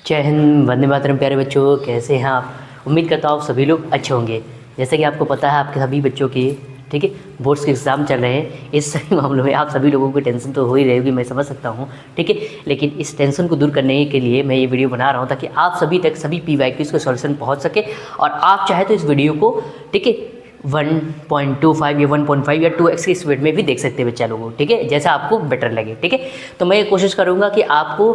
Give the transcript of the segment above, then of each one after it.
जय हिंद, वंदे मातरम। प्यारे बच्चों, कैसे हैं आप? उम्मीद करता हूँ आप सभी लोग अच्छे होंगे। जैसे कि आपको पता है, आपके सभी बच्चों के ठीक है बोर्ड्स के एग्ज़ाम चल रहे हैं। इस सभी मामलों में आप सभी लोगों को टेंशन तो हो ही रही होगी, मैं समझ सकता हूँ, ठीक है। लेकिन इस टेंशन को दूर करने के लिए मैं ये वीडियो बना रहा हूँ ताकि आप सभी तक सभी PYQs के सॉल्यूशन पहुँच सके। और आप चाहे तो इस वीडियो को ठीक है 1.25 या 1.5 या 2x की स्पीड में भी देख सकते हैं बच्चा लोगों, ठीक है, जैसा आपको बेटर लगे, ठीक है। तो मैं ये कोशिश करूँगा कि आपको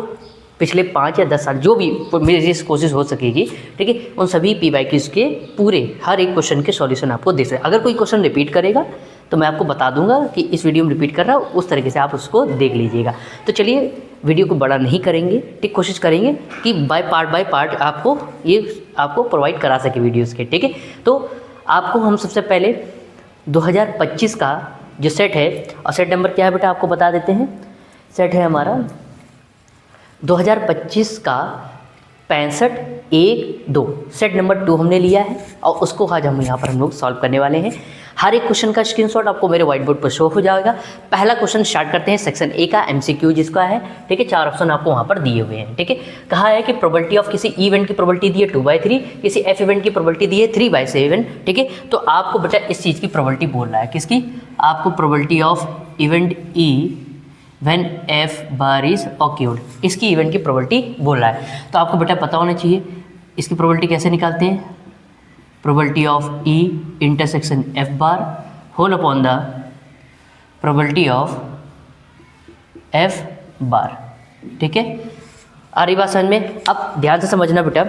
पिछले 5 या 10 साल जो भी मेरी कोशिश हो सकेगी, ठीक है, उन सभी PYQs के पूरे हर एक क्वेश्चन के सॉल्यूशन आपको दे सकें। अगर कोई क्वेश्चन रिपीट करेगा तो मैं आपको बता दूंगा कि इस वीडियो में रिपीट कर रहा हूँ, उस तरीके से आप उसको देख लीजिएगा। तो चलिए वीडियो को बड़ा नहीं करेंगे, ठीक, कोशिश करेंगे कि बाय पार्ट आपको प्रोवाइड करा सके वीडियोज़ के, ठीक है। तो आपको हम सबसे पहले 2025 का जो सेट है, और सेट नंबर क्या है बेटा आपको बता देते हैं। सेट है हमारा 2025 का 65-1-2, सेट नंबर 2 हमने लिया है और उसको आज हम यहाँ पर हम लोग सॉल्व करने वाले हैं। हर एक क्वेश्चन का स्क्रीनशॉट आपको मेरे व्हाइट बोर्ड पर शो हो जाएगा। पहला क्वेश्चन स्टार्ट करते हैं सेक्शन ए का MCQ जिसका है, ठीक है। 4 ऑप्शन आपको वहाँ पर दिए हुए हैं, ठीक है। कहा है कि प्रोबेबिलिटी ऑफ किसी इवेंट की प्रोबेबिलिटी दी है 2/3, किसी F इवेंट की प्रोबेबिलिटी दी है 3/7, ठीक है। तो आपको बेटा इस चीज़ की प्रोबेबिलिटी बोल रहा है, किसकी? आपको probability of event E when F bar is occurred, इसकी इवेंट की प्रोबेबिलिटी बोल रहा है। तो आपको बेटा पता होना चाहिए इसकी प्रोबेबिलिटी कैसे निकालते हैं। Probability of E intersection F bar whole upon the probability of F bar, ठीक है। आ रही बात समझ में? अब ध्यान से समझना बेटा,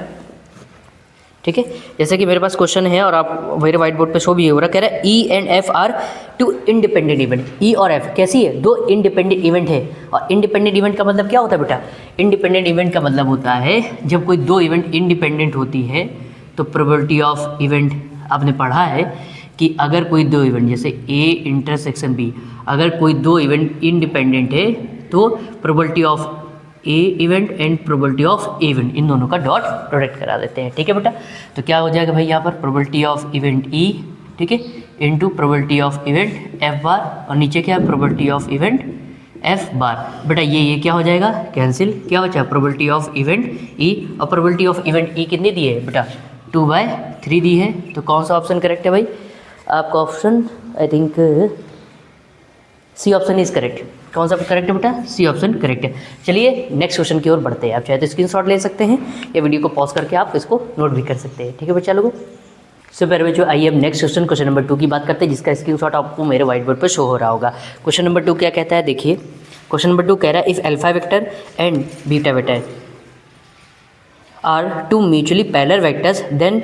ठीक है। जैसे कि मेरे पास क्वेश्चन है और आप मेरे व्हाइट बोर्ड पे शो भी हो रहा, कह रहा है E and F are 2 independent event. E और F कैसी है? 2 इंडिपेंडेंट इवेंट है। और इंडिपेंडेंट इवेंट का मतलब क्या होता है बेटा? इंडिपेंडेंट इवेंट का मतलब होता है जब कोई 2 इवेंट इंडिपेंडेंट होती है तो प्रोबेबिलिटी ऑफ इवेंट, आपने पढ़ा है कि अगर कोई 2 इवेंट जैसे A इंटरसेक्शन B, अगर कोई 2 इवेंट इंडिपेंडेंट है तो probability of A event and probability of event, इन दोनों का डॉट प्रोडक्ट करा देते हैं, ठीक है बेटा। तो क्या हो जाएगा भाई यहाँ पर प्रोबेबिलिटी ऑफ इवेंट E, ठीक है, into probability of event F बार, और नीचे क्या है? प्रोबेबिलिटी ऑफ इवेंट F बार। बेटा ये क्या हो जाएगा? कैंसिल। क्या बचा? प्रोबेबिलिटी ऑफ इवेंट E, और प्रोबेबिलिटी ऑफ इवेंट E कितनी दी है बेटा? 2/3 दी है। तो कौन सा ऑप्शन करेक्ट है भाई? आपका option I think C option is correct. कौन सा करेक्ट है बेटा? C ऑप्शन करेक्ट है। चलिए नेक्स्ट क्वेश्चन की ओर बढ़ते हैं। आप चाहे तो स्क्रीनशॉट ले सकते हैं या वीडियो को पॉज करके आप इसको नोट भी कर सकते हैं, ठीक है बच्चा लोगों। सो मेरे बच्चों, आइए अब नेक्स्ट क्वेश्चन नंबर 2 की बात करते हैं, जिसका स्क्रीनशॉट आपको मेरे व्हाइट बोर्ड पर शो हो रहा होगा। क्वेश्चन नंबर 2 क्या कहता है? देखिए क्वेश्चन नंबर 2 कह रहा है if alpha vector and beta vector are 2 mutually parallel vectors then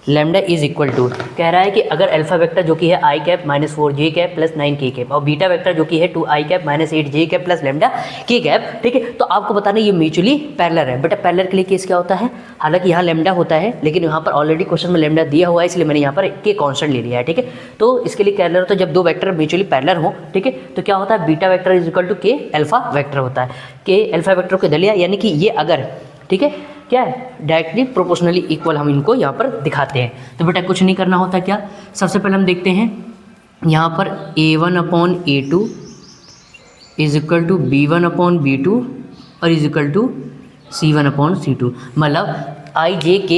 lambda is equal to. कह रहा है कि अगर अल्फा वेक्टर जो कि है i cap -4j cap plus 9k cap और बीटा वेक्टर जो कि है 2i cap -8j cap plus lambda k cap, ठीक है, तो आपको बताना ये म्यूचुअली पैरेलल है। बेटा पैरेलल के लिए केस क्या होता है? हालांकि यहाँ लैम्डा होता है लेकिन यहाँ पर ऑलरेडी क्वेश्चन में लैम्डा दिया हुआ है, इसलिए मैंने यहाँ पर k कांस्टेंट ले लिया है, ठीक है। तो इसके लिए पैरेलल होता है जब 2 वेक्टर म्यूचुअली पैरेलल हो, ठीक है। तो क्या होता है? Beta vector is equal to k alpha vector होता है। k अल्फा वेक्टर को इधर लिया, यानी कि ये अगर, ठीक है, क्या है? डायरेक्टली प्रोपोर्शनली इक्वल हम इनको यहाँ पर दिखाते हैं। तो बेटा कुछ नहीं करना होता। क्या? सबसे पहले हम देखते हैं यहाँ पर A1/A2 is equal to B1/B2 और इज इक्वल टू C1/C2। मतलब I J K,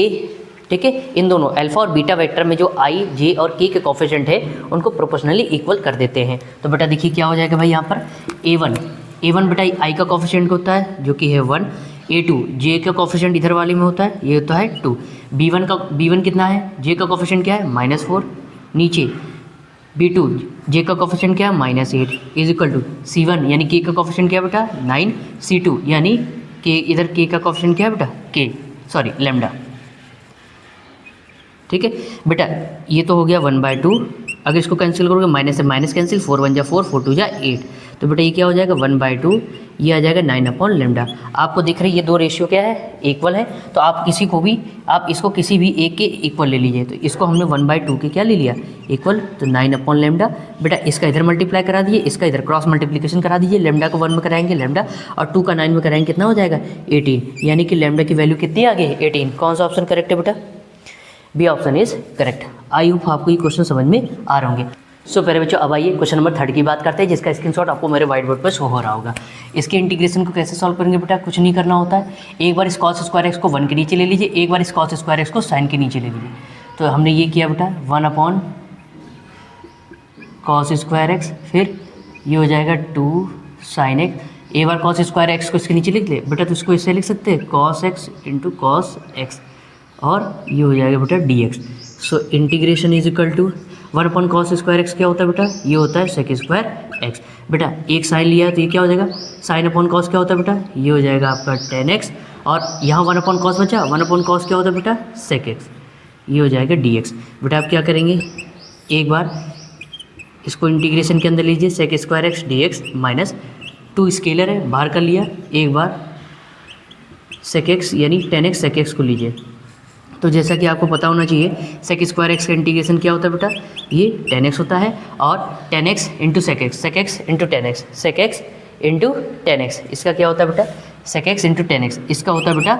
ठीक है, इन दोनों अल्फा और बीटा वेक्टर में जो I J और K के कोफिशिएंट है उनको प्रोपोर्शनली इक्वल कर देते हैं। तो बेटा देखिए क्या हो जाएगा भाई यहाँ पर A1 बेटा I का कोफिशिएंट होता है जो कि है 1, A2 J का कोफिशिएंट इधर वाले में होता है, ये होता है 2, B1 कितना है? J का कोफिशिएंट क्या है? -4, नीचे B2 J का कोफिशिएंट क्या है? -8 इज इक्वल टू C1 यानी K का कोफिशिएंट क्या है बेटा? 9, C2 यानी K, इधर K का कोफिशिएंट क्या है बेटा? लैम्डा, ठीक है बेटा। ये तो हो गया 1/2। अगर इसको कैंसिल करोगे माइनस से माइनस कैंसिल, 4 1 जा 4, 4 2 जा 8, तो बेटा ये क्या हो जाएगा? 1/2, ये आ जाएगा 9/λ। आपको दिख रही है ये 2 रेशियो क्या है? इक्वल है। तो आप इसको किसी भी एक के इक्वल ले लीजिए। तो इसको हमने 1/2 के क्या ले लिया? इक्वल, तो 9/λ। बेटा इसका इधर मल्टीप्लाई करा दीजिए, इसका इधर क्रॉस मल्टीप्लिकेशन करा दीजिए। लैम्डा को 1 में कराएंगे लैम्डा, और 2 का 9 में कराएंगे, कितना हो जाएगा? 18, यानी कि लैम्डा की वैल्यू कितनी आ गई? 18। कौन सा ऑप्शन करेक्ट है बेटा? B option is correct. I hope आपको ये क्वेश्चन समझ में आ रहे होंगे। सो पहले बच्चों अब आइए क्वेश्चन नंबर 3 की बात करते हैं, जिसका स्क्रीनशॉट आपको मेरे व्हाइट बोर्ड पर शो हो रहा होगा। इसके इंटीग्रेशन को कैसे सॉल्व करेंगे बेटा, कुछ नहीं करना होता है। एक बार इस कॉस स्क्वायर एक्स को 1 के नीचे ले लीजिए, एक बार इस कॉस स्क्वायर एक्स को साइन के नीचे ले लीजिए। तो हमने ये किया बेटा 1 अपॉन कॉस स्क्वायर एक्स, फिर ये हो जाएगा 2 साइन एक्स। एक बार कॉस स्क्वायर एक्स को इसके नीचे लिख ले बेटा, तो इसको इससे लिख सकते हैं cos x into cos x, और ये हो जाएगा बेटा d x. So integration is equal to 1 upon cos square x क्या होता है बेटा, ये होता है सेक स्क्वायर एक्स। बेटा एक साइन लिया तो ये क्या हो जाएगा, साइन अपॉन कॉस क्या होता है बेटा, ये हो जाएगा आपका 10x, और यहाँ 1 अपॉन कॉस बचा, 1 अपॉन कॉस क्या होता है बेटा, सेक एक्स, ये हो जाएगा dx। बेटा आप क्या करेंगे, एक बार इसको इंटीग्रेशन के अंदर लीजिए, sec square x dx minus 2 scalar है बाहर कर लिया, एक बार सेक एक्स यानी 10x सेक एक्स को लीजिए। तो जैसा कि आपको पता होना चाहिए सेक स्क्वायर एक्स का इंटीग्रेशन क्या होता है बेटा, ये 10x होता है, और 10x into sec x, sec x into 10x, sec x into 10x, इसका क्या होता है बेटा, सेक एक्स इंटू 10x, इसका होता है बेटा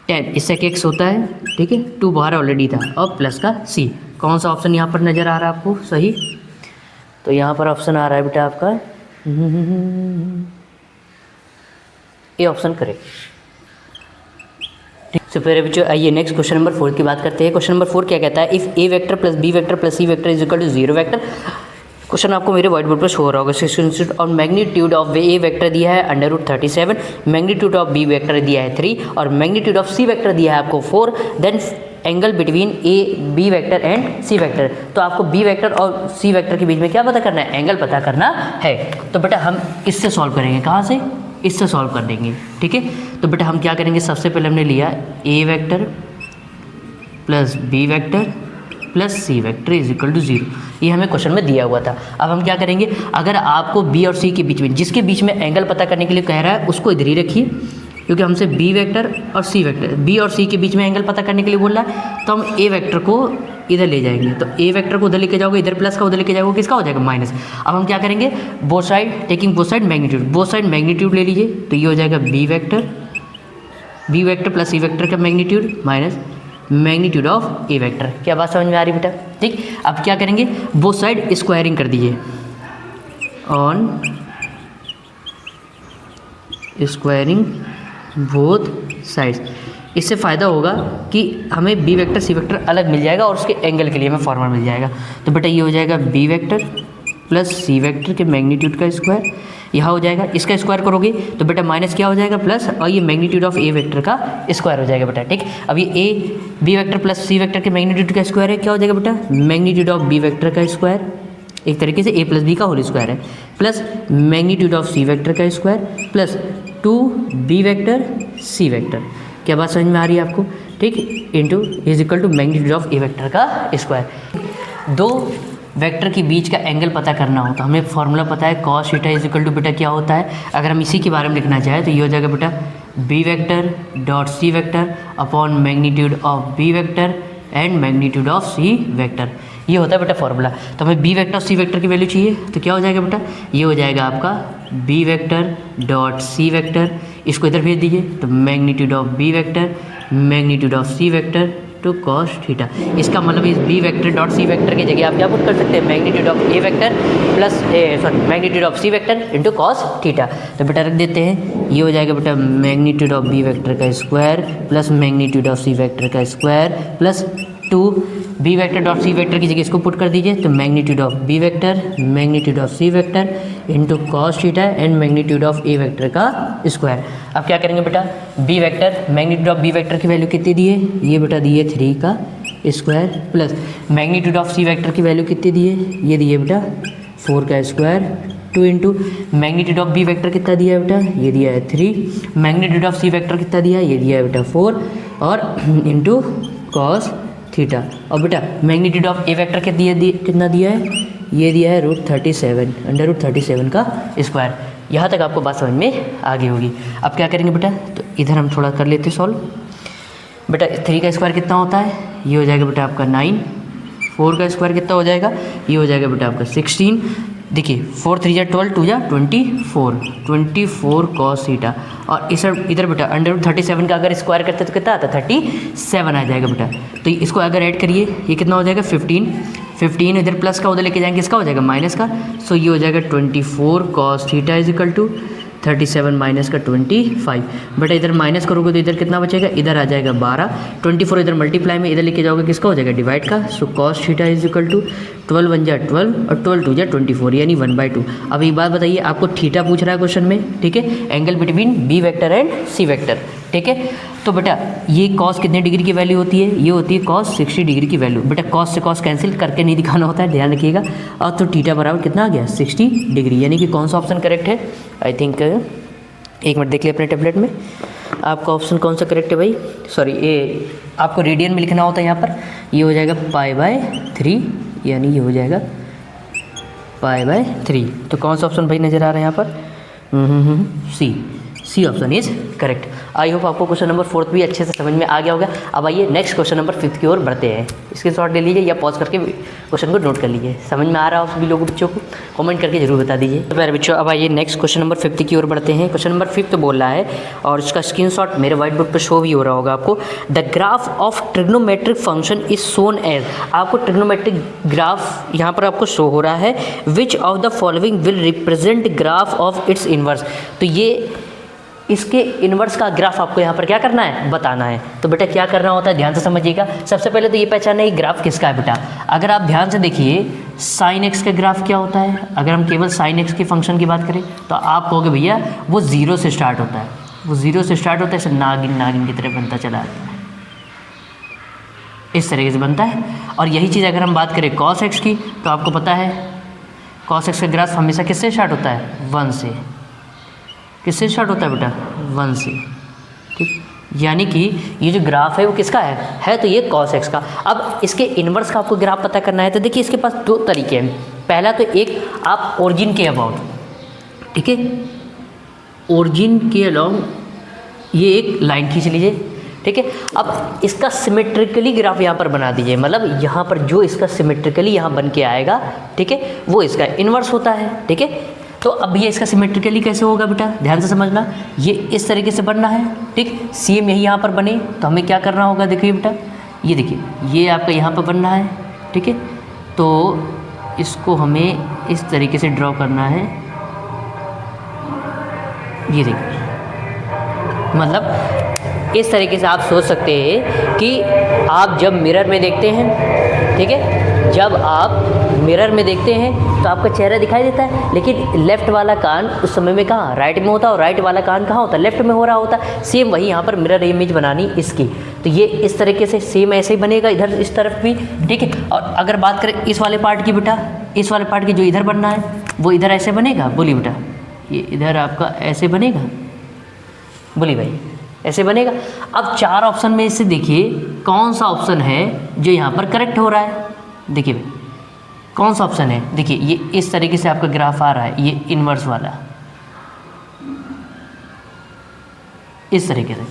10, इस सेक एक्स होता है, ठीक है, 2 बाहर ऑलरेडी था, और प्लस का c। कौन सा ऑप्शन यहाँ पर नज़र आ रहा है आपको सही, तो यहाँ पर ऑप्शन आ रहा है बेटा आपका ये ऑप्शन करेक्ट। तो फिर बच्चों आइए नेक्स्ट क्वेश्चन नंबर 4 की बात करते हैं। क्वेश्चन नंबर 4 क्या कहता है, if a vector plus B vector plus C vector is equal to 0 vector. Question आपको मेरे व्हाइट बोर्ड पर शो हो रहा होगा। और मैग्नीट्यूड ऑफ ए वेक्टर दिया है √37, मैग्नीट्यूड ऑफ बी वेक्टर दिया है 3, और मैग्नीट्यूड ऑफ सी वेक्टर दिया है आपको 4, then angle between a B vector and c vector. तो आपको बी वेक्टर और सी वेक्टर के बीच में क्या पता करना है, एंगल पता करना है। तो बेटा हम इससे सॉल्व करेंगे, कहाँ से, इससे सॉल्व कर देंगे, ठीक है। तो बेटा हम क्या करेंगे, सबसे पहले हमने लिया A vector plus B vector plus C vector is equal to 0, ये हमें क्वेश्चन में दिया हुआ था। अब हम क्या करेंगे, अगर आपको बी और सी के बीच में, जिसके बीच में एंगल पता करने के लिए कह रहा है, उसको इधर ही रखिए, क्योंकि हमसे बी वेक्टर और सी वेक्टर, बी और सी के बीच में एंगल पता करने के लिए बोल रहा है, तो हम ए वेक्टर को इधर ले जाएंगे। तो ए वेक्टर को उधर लेके जाओगे, इधर प्लस का उधर लेके जाओगे, किसका हो जाएगा माइनस। अब हम क्या करेंगे, both side taking both side magnitude, both side magnitude ले लीजिए, तो ये हो जाएगा बी वेक्टर प्लस सी वेक्टर का magnitude minus magnitude of A vector. क्या बात समझ में आ रही बेटा, ठीक। अब क्या करेंगे, बोथ साइड स्क्वायरिंग कर दीजिए, ऑन स्क्वायरिंग बोथ साइड्स। इससे फ़ायदा होगा कि हमें बी वेक्टर सी वेक्टर अलग मिल जाएगा, और उसके एंगल के लिए हमें फॉर्मूला मिल जाएगा। तो बेटा ये हो जाएगा बी वेक्टर प्लस सी वेक्टर के मैग्नीट्यूड का स्क्वायर, यहाँ हो जाएगा, इसका स्क्वायर करोगे तो बेटा माइनस क्या हो जाएगा, प्लस, और ये मैग्नीट्यूड ऑफ ए वेक्टर का स्क्वायर हो जाएगा बेटा, ठीक। अब ये A B vector plus C vector के मैग्नीट्यूड का स्क्वायर है, क्या हो जाएगा बेटा, मैग्नीट्यूड ऑफ बी वेक्टर का स्क्वायर, एक तरीके से ए प्लस बी का होल स्क्वायर है, plus magnitude of C vector का square, plus 2 B vector C vector. क्या बात समझ में आ रही है आपको, ठीक, into is equal to magnitude of A vector का स्क्वायर। दो वेक्टर के बीच का एंगल पता करना हो तो हमें फॉर्मूला पता है, cos theta is equal to बेटा क्या होता है, अगर हम इसी के बारे में लिखना चाहें तो ये हो जाएगा बेटा b vector dot c vector upon magnitude of B vector and magnitude of C vector, ये होता है बेटा फॉर्मूला। तो हमें बी वेक्टर और सी वेक्टर की वैल्यू चाहिए, तो क्या हो जाएगा बेटा, ये हो जाएगा आपका b vector dot c vector, इसको इधर भेज दीजिए, तो magnitude of B vector magnitude of C vector two cos theta. इसका मतलब इस b vector dot c vector की जगह आप क्या पुट कर सकते हैं, magnitude of A vector plus magnitude of C vector into cos theta. तो बेटा रख देते हैं, ये हो जाएगा बेटा मैग्नीट्यूड ऑफ बी वेक्टर का square plus magnitude of C vector का square plus 2 B vector dot c vector की जगह इसको पुट कर दीजिए, तो magnitude of B vector magnitude of C vector into cos theta and magnitude of A vector का square. अब क्या करेंगे बेटा, b vector magnitude of B vector की वैल्यू कितनी दी है, ये बेटा दी है 3 का square, plus magnitude of C vector की वैल्यू कितनी दी है, ये दी है बेटा 4 का square, 2 into magnitude of B vector कितना दिया है बेटा, ये दिया है 3, मैग्नीट्यूड ऑफ सी वेक्टर कितना दिया है, ये दिया है बेटा 4, और इंटू कॉस थीटा। और बेटा मैग्नीट्यूड ऑफ ए वेक्टर कितना दिया है, ये दिया है √37 √37 का स्क्वायर। यहाँ तक आपको बात समझ में आ गई होगी। अब क्या करेंगे बेटा, तो इधर हम थोड़ा कर लेते सॉल्व। बेटा 3 का स्क्वायर कितना होता है, ये हो जाएगा बेटा आपका 9, 4 का स्क्वायर कितना हो जाएगा, ये हो जाएगा बेटा आपका 16, देखिए 4 3 या 12 2 या 24 कॉस थीटा, और इधर बेटा √37 का अगर स्क्वायर करते तो कितना आता, 37 आ जाएगा बेटा। तो इसको अगर ऐड करिए, ये कितना हो जाएगा 15 15 इधर प्लस का उधर लेके जाएंगे, इसका हो जाएगा माइनस का। सो ये हो जाएगा 24 cos theta is equal to 37 minus का 25 बेटा इधर माइनस करोगे तो इधर कितना बचेगा, इधर आ जाएगा 12। 24 इधर मल्टीप्लाई में इधर लेके जाओगे किसका हो जाएगा, डिवाइड का। So cos theta is equal to 12 1 जा 12 और 12 2 जा 24 यानी 1/2। अब एक बात बताइए, आपको थीटा पूछ रहा है क्वेश्चन में, ठीक है, angle between b vector and c vector, ठीक है। तो बेटा ये cos कितने डिग्री की वैल्यू होती है, ये होती है cos 60 डिग्री की वैल्यू। बेटा cos से cos कैंसिल करके नहीं दिखाना होता है, ध्यान रखिएगा। और तो थीटा बराबर कितना आ गया, 60 डिग्री, यानी कि कौन सा ऑप्शन करेक्ट है। आई थिंक एक मिनट देख लिया अपने टेबलेट में, आपका ऑप्शन कौन सा करेक्ट है भाई, सॉरी ये आपको रेडियन में लिखना होता है यहाँ पर। ये हो जाएगा π/3 यानी ये हो जाएगा π/3। तो कौन सा ऑप्शन भाई नज़र आ रहा है यहाँ पर, c option is correct. I hope आपको क्वेश्चन नंबर 4 भी अच्छे से समझ में आ गया होगा। अब आइए नेक्स्ट क्वेश्चन नंबर 5 की ओर बढ़ते हैं। इसके शॉर्ट ले लीजिए या पॉज करके क्वेश्चन को नोट कर लीजिए, समझ में आ रहा हो सभी लोगों बच्चों को कमेंट करके जरूर बता दीजिए। तो प्यारे बच्चों अब आइए नेक्स्ट क्वेश्चन नंबर 5 की ओर बढ़ते हैं। क्वेश्चन नंबर 5 तो बोल रहा है और इसका स्क्रीनशॉट मेरे व्हाइट बोर्ड पर शो भी हो रहा होगा आपको। The graph of trigonometric function is shown as, आपको ट्रिग्नोमेट्रिक ग्राफ यहाँ पर आपको शो हो रहा है। Which of the following will represent graph of its inverse, तो ये इसके इन्वर्स का ग्राफ आपको यहाँ पर क्या करना है, बताना है। तो बेटा क्या करना होता है, ध्यान से समझिएगा। सबसे पहले तो ये पहचानना है ग्राफ किसका है बेटा। अगर आप ध्यान से देखिए साइन एक्स का ग्राफ क्या होता है, अगर हम केवल साइन एक्स के फंक्शन की बात करें तो आप कहोगे भैया वो 0 से स्टार्ट होता है, वो 0 से स्टार्ट होता है, ऐसे नागिन की तरह बनता चला आता है, इस तरीके से बनता है। और यही चीज़ अगर हम बात करें कॉस एक्स की तो आपको पता है कॉस एक्स का ग्राफ हमेशा किससे स्टार्ट होता है, 1 से। किससे स्टार्ट होता है बेटा, 1 से, ठीक। यानी कि ये जो ग्राफ है वो किसका है तो ये cos x का। अब इसके इन्वर्स का आपको ग्राफ पता करना है तो देखिए इसके पास 2 तरीके हैं। पहला तो एक आप ओरिजिन के अबाउट, ठीक है, ओरिजिन के अलोंग ये एक लाइन खींच लीजिए, ठीक है। अब इसका सिमेट्रिकली ग्राफ यहाँ पर बना दीजिए, मतलब यहाँ पर जो इसका सिमेट्रिकली यहाँ बन के आएगा, ठीक है, वो इसका इन्वर्स होता है, ठीक है। तो अब ये इसका सिमेट्रिकली कैसे होगा बेटा, ध्यान से समझना। ये इस तरीके से बनना है, ठीक, सेम यही यहाँ पर बने तो हमें क्या करना होगा, देखिए बेटा, ये देखिए ये आपका यहाँ पर बनना है, ठीक है। तो इसको हमें इस तरीके से ड्रॉ करना है, ये देखिए, मतलब इस तरीके से आप सोच सकते हैं कि आप जब मिरर में देखते हैं, ठीक है, जब आप मिरर में देखते हैं तो आपका चेहरा दिखाई देता है, लेकिन लेफ़्ट वाला कान उस समय में कहाँ, राइट में होता है, और राइट वाला कान कहाँ होता है, लेफ़्ट में हो रहा होता है। सेम वही यहाँ पर मिरर इमेज बनानी इसकी, तो ये इस तरीके से सेम ऐसे ही बनेगा इधर इस तरफ भी, ठीक है। और अगर बात करें इस वाले पार्ट की बेटा, इस वाले पार्ट की जो इधर बनना है वो इधर ऐसे बनेगा, बोलिए बेटा, ये इधर आपका ऐसे बनेगा, बोलिए भाई ऐसे बनेगा। अब 4 ऑप्शन में से देखिए कौन सा ऑप्शन है जो यहाँ पर करेक्ट हो रहा है, देखिए भाई कौन सा ऑप्शन है। देखिए ये इस तरीके से आपका ग्राफ आ रहा है, ये इन्वर्स वाला इस तरीके से,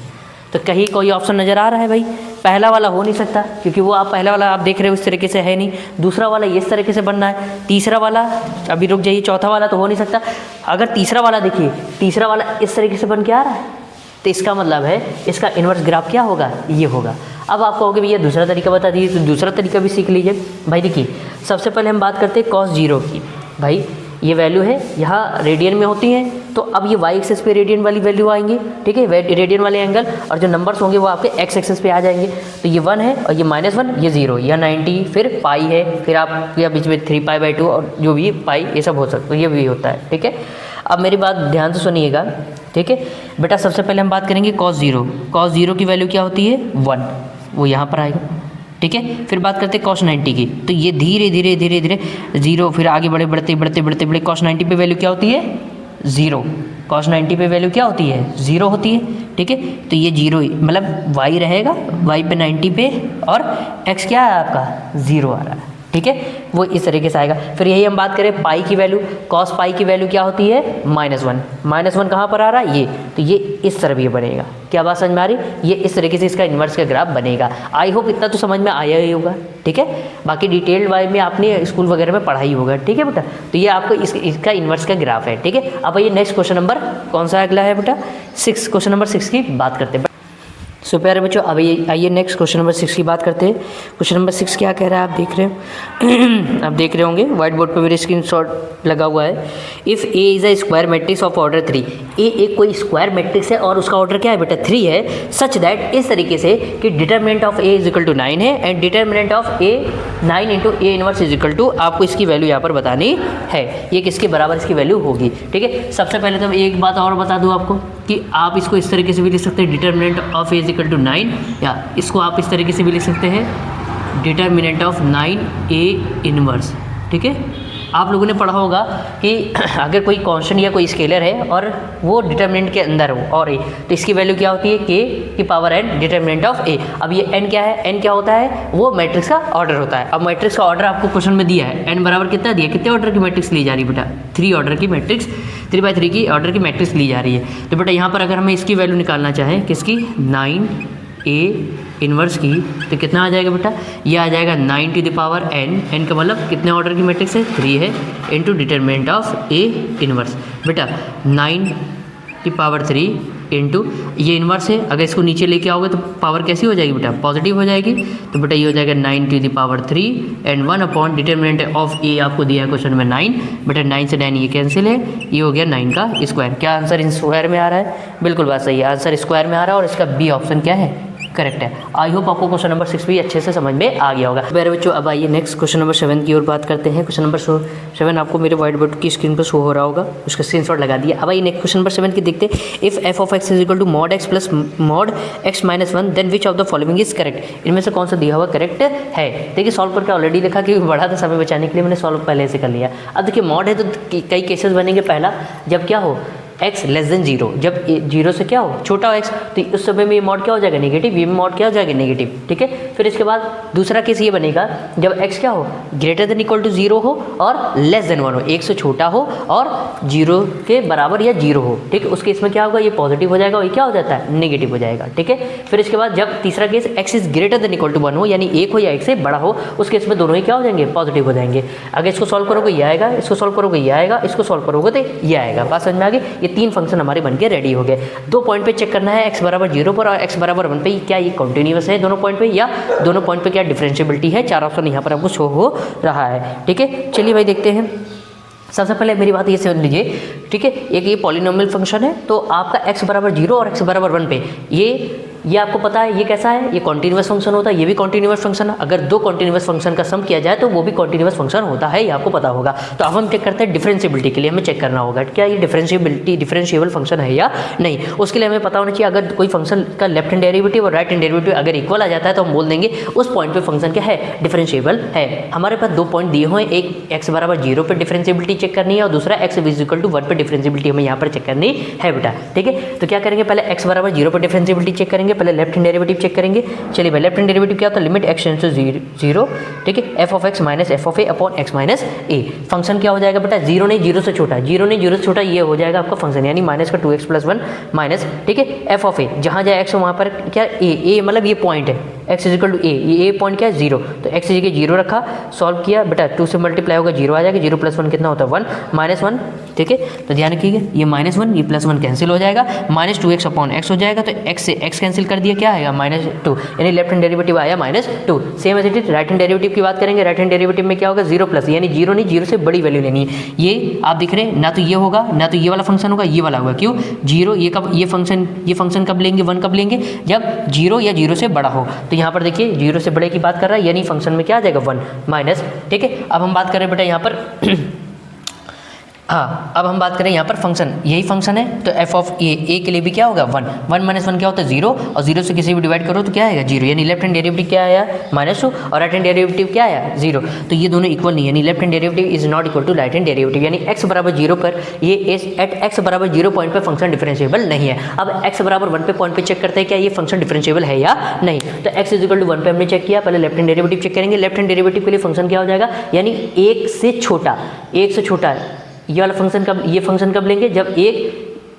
तो कहीं कोई ऑप्शन नज़र आ रहा है भाई, पहला वाला हो नहीं सकता क्योंकि वो आप पहला वाला आप देख रहे हो इस तरीके से है नहीं, दूसरा वाला इस तरीके से बनना है, तीसरा वाला अभी रुक जाइए, चौथा वाला तो हो नहीं सकता। अगर तीसरा वाला देखिए, तीसरा वाला इस तरीके से बन के आ रहा है तो इसका मतलब है इसका इन्वर्स ग्राफ क्या होगा, ये होगा। अब आप कहोगे भैया दूसरा तरीका बता दीजिए, तो दूसरा तरीका भी सीख लीजिए भाई। देखिए सबसे पहले हम बात करते हैं cos 0 की। भाई ये वैल्यू है यहाँ रेडियन में होती हैं, तो अब ये y एक्सिस पे रेडियन वाली वैल्यू आएंगी, ठीक है, रेडियन वाले एंगल, और जो नंबर्स होंगे वो आपके x एक्सिस पे आ जाएंगे। तो ये 1 है और ये -1, ये 0, यह 90, फिर पाई है, फिर आप या बीच में 3π/2 और जो भी पाई ये सब हो सकता है, ये भी होता है, ठीक है। अब मेरी बात ध्यान से सुनिएगा, ठीक है बेटा। सबसे पहले हम बात करेंगे cos 0। cos 0 की वैल्यू क्या होती है, 1, वो यहाँ पर आएगा, ठीक है। फिर बात करते हैं cos 90 की, तो ये धीरे धीरे धीरे धीरे 0, फिर आगे बढ़ते cos 90 पे वैल्यू क्या होती है, 0। cos 90 पे वैल्यू क्या होती है, 0 होती है, ठीक है। तो ये 0 मतलब y रहेगा, y पे 90 पे, और x क्या है आपका 0 आ रहा है, ठीक है, वो इस तरीके से आएगा। फिर यही हम बात करें पाई की वैल्यू, cos पाई की वैल्यू क्या होती है, -1। -1 कहाँ पर आ रहा है, ये, तो ये इस तरफ ये बनेगा। क्या बात समझ में आ रही, ये इस तरीके से इसका इन्वर्स का ग्राफ बनेगा। आई होप इतना तो समझ में आया ही होगा, ठीक है। बाकी डिटेल्ड वाइज में आपने स्कूल वगैरह में पढ़ा ही होगा, ठीक है बेटा। तो ये आपको इसका इन्वर्स का ग्राफ है, ठीक है। अब ये नेक्स्ट क्वेश्चन नंबर कौन सा अगला है बेटा, 6, क्वेश्चन नंबर 6 की बात करते हैं। सो प्यारे बच्चों, अब आइए नेक्स्ट क्वेश्चन नंबर 6 की बात करते हैं। क्वेश्चन नंबर 6 क्या कह रहा है, आप देख रहे हो आप देख रहे होंगे व्हाइट बोर्ड पर मेरे स्क्रीनशॉट लगा हुआ है। If A is a square matrix of order 3, ए एक कोई स्क्वायर मैट्रिक्स है और उसका ऑर्डर क्या है बेटा 3 है, सच दैट इस तरीके से कि determinant of a is equal to 9 है and determinant of a 9 into a inverse is equal to, आपको इसकी वैल्यू यहाँ पर बतानी है, ये किसके बराबर इसकी वैल्यू होगी। ठीक है, सबसे पहले तो एक बात और बता दूँ आपको कि आप इसको इस तरीके से भी लिख सकते हैं, determinant of a is equal to 9, या इसको आप इस तरीके से भी लिख सकते हैं, डिटर्मिनेंट ऑफ 9 ए इनवर्स। ठीक है, आप लोगों ने पढ़ा होगा कि अगर कोई कांस्टेंट या कोई स्केलर है और वो डिटर्मिनेंट के अंदर हो और ए, तो इसकी वैल्यू क्या होती है, के की पावर n डिटर्मिनेंट ऑफ ए। अब ये n क्या है, n क्या होता है, वो मैट्रिक्स का ऑर्डर होता है। अब मैट्रिक्स का ऑर्डर आपको क्वेश्चन में दिया है, n बराबर कितना दिया, कितने ऑर्डर की मैट्रिक्स ली जा रही है बेटा, 3 ऑर्डर की मैट्रिक्स, 3x3 की ऑर्डर की मैट्रिक्स ली जा रही है। तो बेटा यहाँ पर अगर हमें इसकी वैल्यू निकालना चाहें, किसकी, 9 ए इन्वर्स की, तो कितना आ जाएगा बेटा, ये आ जाएगा 9 टू द पावर n का मतलब कितने ऑर्डर की मैट्रिक्स है, 3 है, into determinant of A inverse. बेटा 9 की पावर 3 इंटू ये इन्वर्स है, अगर इसको नीचे लेके आओगे तो पावर कैसी हो जाएगी बेटा, पॉजिटिव हो जाएगी। तो बेटा ये हो जाएगा 9 to the power 3 and 1 upon determinant of A, आपको दिया है क्वेश्चन में 9। बेटा 9 से 9 ये कैंसिल है, ये हो गया 9 का स्क्वायर। क्या आंसर इन स्क्वायर में आ रहा है, बिल्कुल बात सही है, आंसर स्क्वायर में आ रहा है और इसका बी ऑप्शन क्या है, करेक्ट है। आई होप आपको क्वेश्चन नंबर 6 भी अच्छे से समझ में आ गया होगा। मेरे बच्चों, अब आइए नेक्स्ट क्वेश्चन नंबर 7 की ओर बात करते हैं। क्वेश्चन नंबर 7 आपको मेरे व्हाइट बोर्ड की स्क्रीन पर शो हो रहा होगा, उसका स्क्रीनशॉट लगा दिया। अब आइए नेक्स्ट क्वेश्चन नंबर 7 की देखते हैं। If f of x is equal to mod x plus mod x minus 1 then which of the following is correct, इनमें से कौन सा दिया हुआ करेक्ट है। देखिए सॉल्व करके ऑलरेडी लिखा कि बड़ा था, समय बचाने के लिए मैंने सॉल्व पहले से कर लिया। अब देखिए मॉड है तो कई केसेस बनेंगे, पहला जब क्या हो x लेस देन 0, जब 0 से क्या हो छोटा हो x, तो उस समय में ये मॉड क्या हो जाएगा नेगेटिव, ये मॉड क्या हो जाएगा नेगेटिव। ठीक है, फिर इसके बाद दूसरा केस ये बनेगा जब x क्या हो ग्रेटर देन इक्वल टू 0 हो और लेस देन 1 हो, 1 से छोटा हो और 0 के बराबर या 0 हो। ठीक है, उस केस में क्या होगा, ये पॉजिटिव हो जाएगा और ये क्या हो जाता है नेगेटिव हो जाएगा। ठीक है, फिर इसके बाद जब तीसरा case x is greater than equal to 1 हो, यानी 1 हो या 1 से बड़ा हो, उस केस में दोनों ही क्या हो जाएंगे, पॉजिटिव हो जाएंगे। अगर इसको सॉल्व करोगे ये आएगा, इसको सॉल्व करोगे ये आएगा, इसको सॉल्व करोगे तो ये आएगा। बात समझ में आ गई, ये 3 फंक्शन हमारे बन के रेडी हो गए। 2 पॉइंट पे चेक करना है, x बराबर 0 पर और x बराबर 1 पे क्या ये कॉन्टिन्यूस है दोनों पॉइंट पे, या दोनों पॉइंट पे क्या डिफरेंशिएबिलिटी है। 4 ऑप्शन यहाँ पर आपको शो हो रहा है। ठीक है, चलिए भाई देखते हैं। सबसे पहले मेरी बात ये समझ लीजिए, ठीक है, एक ये पॉलिनोमियल फंक्शन है, तो आपका x बराबर 0 और x बराबर 1 पे ये आपको पता है ये कैसा है, ये कॉन्टिन्यूस फंक्शन होता है, ये भी कॉन्टिन्यूस फंक्शन है। अगर 2 कॉन्टिन्यूस फंक्शन का सम किया जाए तो वो भी कॉन्टिन्यूस फंक्शन होता है, ये आपको पता होगा। तो अब हम चेक करते हैं डिफरेंशिएबिलिटी के लिए हमें चेक करना होगा क्या ये डिफरेंशिएबल फंक्शन है या नहीं। उसके लिए हमें पता होना चाहिए अगर कोई फंक्शन का लेफ्ट हैंड डेरिवेटिव और राइट हैंड डेरिवेटिव अगर इक्वल आ जाता है तो हम बोल देंगे उस पॉइंट पे फंक्शन क्या है, डिफरेंशिएबल है। हमारे पास 2 पॉइंट दिए हुए हैं, एक x बराबर 0 पर डिफरेंशिएबिलिटी चेक करनी है और दूसरा x इज इक्वल टू 1 पर डिफरेंशिएबिलिटी हमें यहाँ पर चेक करनी है बेटा। ठीक है, तो क्या करेंगे, पहले x बराबर 0 पर डिफरेंशिएबिलिटी चेक करेंगे, पहले लेफ्ट हैंड डेरिवेटिव चेक करेंगे। चलिए भाई, लेफ्ट हैंड डेरिवेटिव क्या होता है, लिमिट x टेंड्स टू 0। ठीक है, f of x minus f of a upon x minus a। Function क्या हो जाएगा बेटा, 0 नहीं 0 से छोटा, 0 नहीं 0 से छोटा, ये हो जाएगा आपका फंक्शन, यानी माइनस का 2x प्लस 1 माइनस। ठीक है, f ऑफ a जहाँ जाए x वहाँ पर क्या a मतलब ये पॉइंट है, x is equal to a, ये a पॉइंट क्या है 0, तो x इज 0 रखा, सॉल्व किया बेटा, 2 से मल्टीप्लाई होगा 0 आ जाएगा, 0 प्लस 1 कितना होता है 1 माइनस 1। ठीक है, तो ध्यान रखिएगा ये माइनस 1 ये प्लस 1 कैंसिल हो जाएगा, माइनस 2x अपॉन x हो जाएगा, तो x से x कैंसिल कर दिया, क्या आएगा -2, यानी लेफ्ट हैंड डेरिवेटिव आया -2। Same as it is right hand derivative की बात करेंगे, राइट हैंड डेरिवेटिव में क्या होगा 0 प्लस, यानी 0 नहीं 0 से बड़ी वैल्यू लेनी है। ये आप दिख रहे हैं, ना तो ये होगा ना तो ये वाला फंक्शन होगा, ये वाला होगा। क्यों 0, ये फंक्शन कब लेंगे, 1 कब लेंगे, जब 0 या 0 से बड़ा हो। तो यहाँ पर देखिए 0 से बड़े की बात कर रहा है, यानी फंक्शन में क्या आ जाएगा 1 माइनस। ठीक है, अब हम बात करें बेटा यहाँ पर हाँ, अब हम बात करें यहाँ पर फंक्शन, यही फंक्शन है, तो f ऑफ a के लिए भी क्या होगा 1 माइनस 1 क्या होता है 0, और 0 से किसी भी डिवाइड करो तो क्या आएगा 0, यानी लेफ्ट हैंड डेरिवेटिव क्या आया -2 और राइट हैंड डेरिवेटिव क्या आया 0। तो ये दोनों इक्वल नहीं है, यानी left hand derivative is not equal to right hand derivative, यानी x बराबर 0 पर ये एट x बराबर 0 पॉइंट पर फंक्शन डिफरेंशिएबल नहीं है। अब x बराबर 1 पे पॉइंट पे चेक करते हैं क्या ये फंक्शन डिफरेंशिएबल है या नहीं। तो x इज इक्वल टू 1 पे हमने चेक किया, पहले लेफ्ट हैंड डेरिवेटिव चेक करेंगे। लेफ्ट हैंड डेरिवेटिव के लिए फंक्शन क्या हो जाएगा, यानी 1 से छोटा ये वाला फंक्शन कब, ये फंक्शन कब लेंगे जब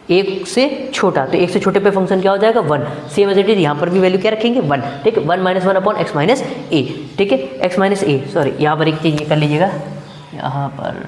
1 से छोटा, तो 1 से छोटे पे फंक्शन क्या हो जाएगा 1। सेम एज इट इज यहाँ पर भी वैल्यू क्या रखेंगे 1। ठीक है, 1 माइनस 1 अपॉन x माइनस ए। ठीक है, x माइनस ए, सॉरी यहाँ पर एक चीज़ ये कर लीजिएगा, यहाँ पर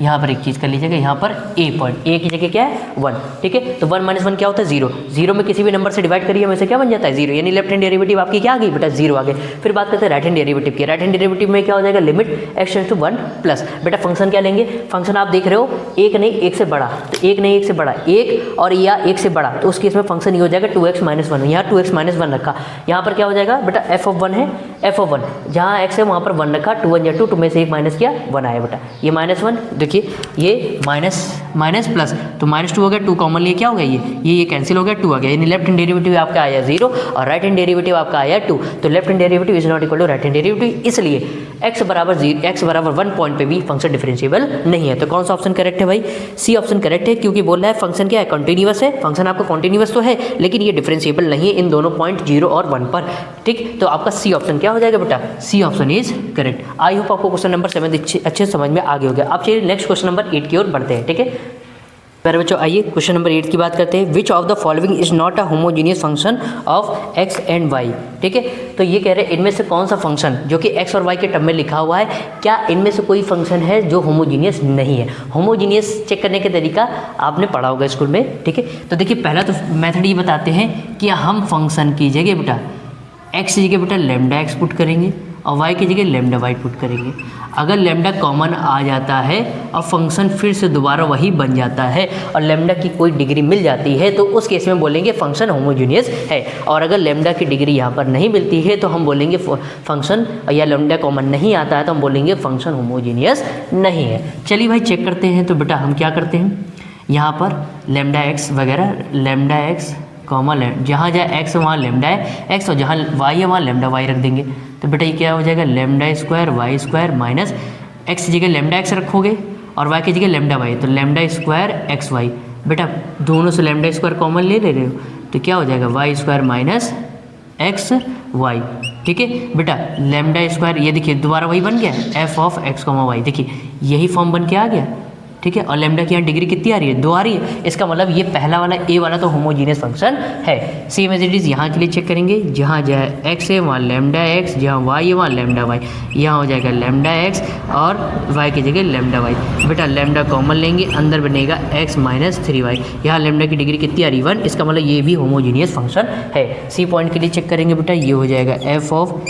यहाँ पर एक चीज़ कर लीजिएगा, यहाँ पर ए पॉइंट, ए की जगह क्या है 1, ठीक है। तो 1 - 1 क्या होता है 0, 0 में किसी भी नंबर से डिवाइड करिए वैसे क्या बन जाता है 0, यानी लेफ्ट हैंड डेरिवेटिव आपकी क्या आ गई बेटा 0 आ गए। फिर बात करते हैं राइट हैंड डेरिवेटिव की। राइट हैंड डेरिवेटिव में क्या हो जाएगा limit x tends to 1 plus, बेटा फंक्शन क्या लेंगे, फंक्शन आप देख रहे हो एक नहीं एक से बड़ा, तो एक नहीं एक से बड़ा, एक और या एक से बड़ा, तो उस केस में फंक्शन ये हो जाएगा 2x - 1, यहाँ 2x - 1 रखा, यहाँ पर क्या हो जाएगा बेटा f(1) है, f(1) जहाँ x है वहाँ पर 1 रखा, 2 1 या 2 में से एक माइनस किया 1 आया बेटा, ये -1 देखिए ये माइनस माइनस प्लस, तो -2 हो गया, 2 कॉमन लिए क्या हो गया ये कैंसिल हो गया, 2 आ गया, यानी लेफ्ट हैंड डेरिवेटिव आपका आया 0 और राइट हैंड डेरिवेटिव आपका आया 2, तो left hand derivative is not equal to right hand derivative, इसलिए x बराबर 1 पॉइंट पे भी फंक्शन डिफरेंशिएबल नहीं है। तो कौन सा ऑप्शन करेक्ट है भाई, सी ऑप्शन करेक्ट है, क्योंकि बोल रहा है फंक्शन क्या है कंटिन्यूअस है, फंक्शन आपका कंटिन्यूअस तो है लेकिन ये डिफरेंशिएबल नहीं है इन दोनों पॉइंट 0 और 1 पर, ठीक। तो आपका सी ऑप्शन क्या हो जाएगा बेटा, c option is correct. I hope आपको क्वेश्चन नंबर 7 अच्छे समझ में आगे हो गया। अब चलिए नेक्स्ट क्वेश्चन नंबर 8 की ओर बढ़ते हैं, ठीक है। प्यारे बच्चों आइए क्वेश्चन नंबर 8 की बात करते हैं। विच of the following is not a homogeneous function of x and y, ठीक है। तो ये कह रहे हैं इनमें से कौन सा फंक्शन जो कि x और y के टर्म में लिखा हुआ है, क्या इनमें से कोई फंक्शन है जो होमोजीनियस नहीं है। होमोजीनियस चेक करने के तरीका आपने पढ़ा होगा स्कूल में, ठीक है। तो देखिए पहला तो मेथड ये बताते हैं कि हम फंक्शन की जगह बेटा x की जगह बेटा लैम्डा x पुट करेंगे और y की जगह लैम्डा y पुट करेंगे। अगर लैम्डा कॉमन आ जाता है और फंक्शन फिर से दोबारा वही बन जाता है और लैम्डा की कोई डिग्री मिल जाती है तो उस केस में बोलेंगे फंक्शन होमोजीनियस है। और अगर लैम्डा की डिग्री यहाँ पर नहीं मिलती है तो हम बोलेंगे फंक्शन, या लैम्डा कॉमन नहीं आता है तो हम बोलेंगे फंक्शन होमोजीनियस नहीं है। चलिए भाई चेक करते हैं। तो बेटा हम क्या करते हैं, यहाँ पर लैम्डा एक्स वगैरह, लैम्डा एक्स कॉमन है, जहाँ जहाँ x वहाँ लैम्डा है x और जहाँ y है वहाँ लैम्डा y रख देंगे। तो बेटा ये क्या हो जाएगा lambda square y square minus x की जगह लैम्डा x रखोगे और y की जगह लैम्डा y, तो लैम्डा स्क्वायर एक्स वाई। बेटा दोनों से लैम्डा स्क्वायर कॉमन ले रहे हो तो क्या हो जाएगा y square minus x y, ठीक है। बेटा लैम्डा स्क्वायर ये देखिए दोबारा वही बन गया f ऑफ x, y, देखिए यही फॉर्म बन के आ गया, ठीक है। और लैम्डा की यहाँ डिग्री कितनी आ रही है 2 आ रही है, इसका मतलब ये पहला वाला a वाला तो होमोजीनियस फंक्शन है। सेम एज इट इज़ यहाँ के लिए चेक करेंगे, जहाँ जहाँ x है वहाँ लैम्डा x, जहाँ y है वहाँ लैम्डा y, यहाँ हो जाएगा लैम्डा x और y की जगह लैम्डा y। बेटा लैम्डा कॉमन लेंगे, अंदर बनेगा x माइनस 3y, यहाँ लैम्डा की डिग्री कितनी आ रही 1, इसका मतलब ये भी होमोजीनियस फंक्शन है। सी पॉइंट के लिए चेक करेंगे बेटा, ये हो जाएगा f ऑफ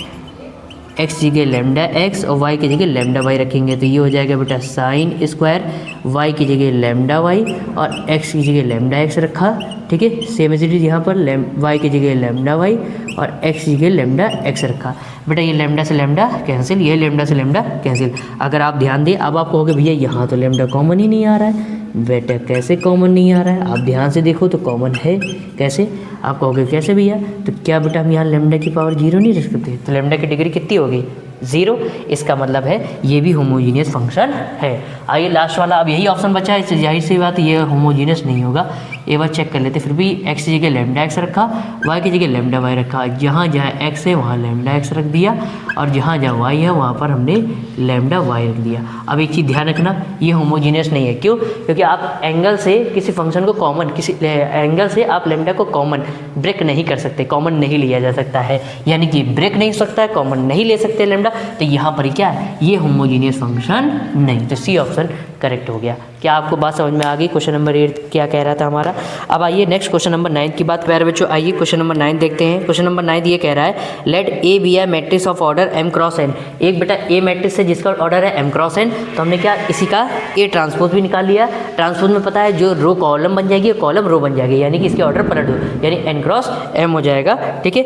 x की जगह लैम्डा x और y की जगह लैम्डा y रखेंगे तो ये हो जाएगा बेटा साइन स्क्वायर y की जगह लैम्डा y और x की जगह लैम्डा x रखा, ठीक है। सेम एज इट इज यहाँ पर y की जगह लैम्डा y और x की जगह लैम्डा x रखा। बेटा ये लैम्डा से लैम्डा कैंसिल, ये लैम्डा से लैम्डा कैंसिल। अगर आप ध्यान दें अब आप कहोगे भैया यहाँ तो लैम्डा कॉमन ही नहीं आ रहा है। बेटा कैसे कॉमन नहीं आ रहा है, आप ध्यान से देखो तो कॉमन है, कैसे आप कहोगे कैसे भैया, तो क्या बेटा हम यहाँ लैम्डा की पावर 0 नहीं रख सकते, तो लैम्डा की डिग्री कितनी होगी 0, इसका मतलब है ये भी होमोजीनियस फंक्शन है। आइए लास्ट वाला, अब यही ऑप्शन बचा है, इससे जाहिर सी बात ये होमोजीनियस नहीं होगा। एक बार चेक कर लेते, फिर भी x की जगह लैम्डा x रखा, y की जगह लैम्डा y रखा, जहाँ जहाँ x है वहाँ लैम्डा x रख दिया और जहाँ जहाँ y है वहाँ पर हमने लैम्डा y रख दिया। अब एक चीज़ ध्यान रखना, ये होमोजीनियस नहीं है, क्यों, क्योंकि आप एंगल से किसी फंक्शन को कॉमन, किसी एंगल से आप लैम्डा को कॉमन ब्रेक नहीं कर सकते, कॉमन नहीं लिया जा सकता है, यानी कि ब्रेक नहीं हो सकता है, कॉमन नहीं ले सकते लैम्डा, तो यहाँ पर क्या है ये होमोजीनियस फंक्शन नहीं, तो सी ऑप्शन करेक्ट हो गया। क्या आपको बात समझ में आ गई? क्वेश्चन नंबर 8 क्या कह रहा था हमारा। अब आइए नेक्स्ट क्वेश्चन नंबर 9 की बात। प्यारे बच्चों आइए क्वेश्चन नंबर 9 देखते हैं। क्वेश्चन नंबर 9 ये कह रहा है let a b a matrix of order m cross n। एक बेटा ए मैट्रिक्स है जिसका ऑर्डर है m क्रॉस n, तो हमने क्या इसी का ए ट्रांसपोज भी निकाल लिया। ट्रांसपोज में पता है जो रो कॉलम बन जाएगी कॉलम रो बन जाएगी, यानी कि इसके ऑर्डर पलट दो, यानी n क्रॉस m हो जाएगा, ठीक है।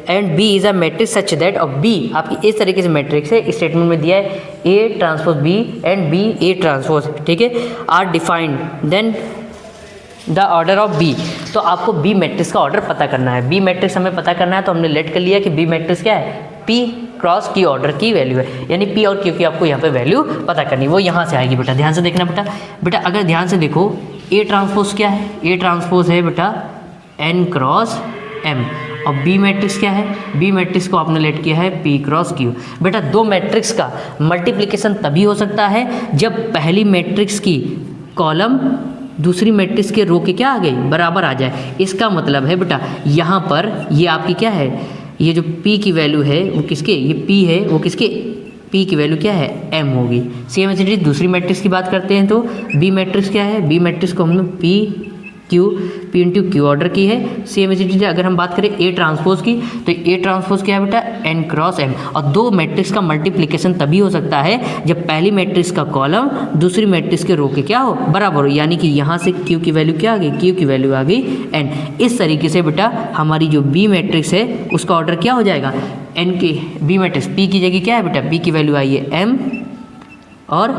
And b is a matrix such that, और बी आपकी इस तरीके से मैट्रिक्स है, स्टेटमेंट में दिया है a transpose b and b a transpose, ठीक है, are defined then the order of b. तो आपको बी मैट्रिक्स का ऑर्डर पता करना है। बी मैट्रिक्स हमें पता करना है तो हमने लेट कर लिया कि बी मैट्रिक्स क्या है, पी क्रॉस की ऑर्डर की वैल्यू है, यानी पी और क्यू की आपको यहाँ पे वैल्यू पता करनी, वो यहाँ से आएगी। बेटा ध्यान से देखना बेटा अगर ध्यान से देखो ए ट्रांसपोज क्या है, ए ट्रांसपोज है बेटा एन क्रॉस एम, और बी मैट्रिक्स क्या है, बी मैट्रिक्स को आपने लेट किया है पी क्रॉस क्यू। बेटा दो मैट्रिक्स का मल्टीप्लिकेशन तभी हो सकता है जब पहली मैट्रिक्स की कॉलम दूसरी मैट्रिक्स के रो के क्या आ गई बराबर आ जाए। इसका मतलब है बेटा यहाँ पर ये आपकी क्या है, ये जो p की वैल्यू है वो किसके, ये p है वो किसके पी की वैल्यू क्या है एम होगी। सेम एज इट इज दूसरी मैट्रिक्स की बात करते हैं तो बी मैट्रिक्स क्या है, बी मैट्रिक्स को हम लोग पी इंटू क्यू ऑर्डर की है। सेम एज इट इज अगर हम बात करें ए ट्रांसपोज की तो ए ट्रांसपोज क्या है बेटा एन क्रॉस एम। और दो मैट्रिक्स का मल्टीप्लिकेशन तभी हो सकता है जब पहली मैट्रिक्स का कॉलम दूसरी मैट्रिक्स के रो के क्या हो बराबर हो, यानी कि यहाँ से क्यू की वैल्यू क्या आ गई, क्यू की वैल्यू आ गई एन। इस तरीके से बेटा हमारी जो बी मैट्रिक्स है उसका ऑर्डर क्या हो जाएगा एन के, बी मैट्रिक्स पी की जगह क्या है बेटा, पी की वैल्यू आई है एम और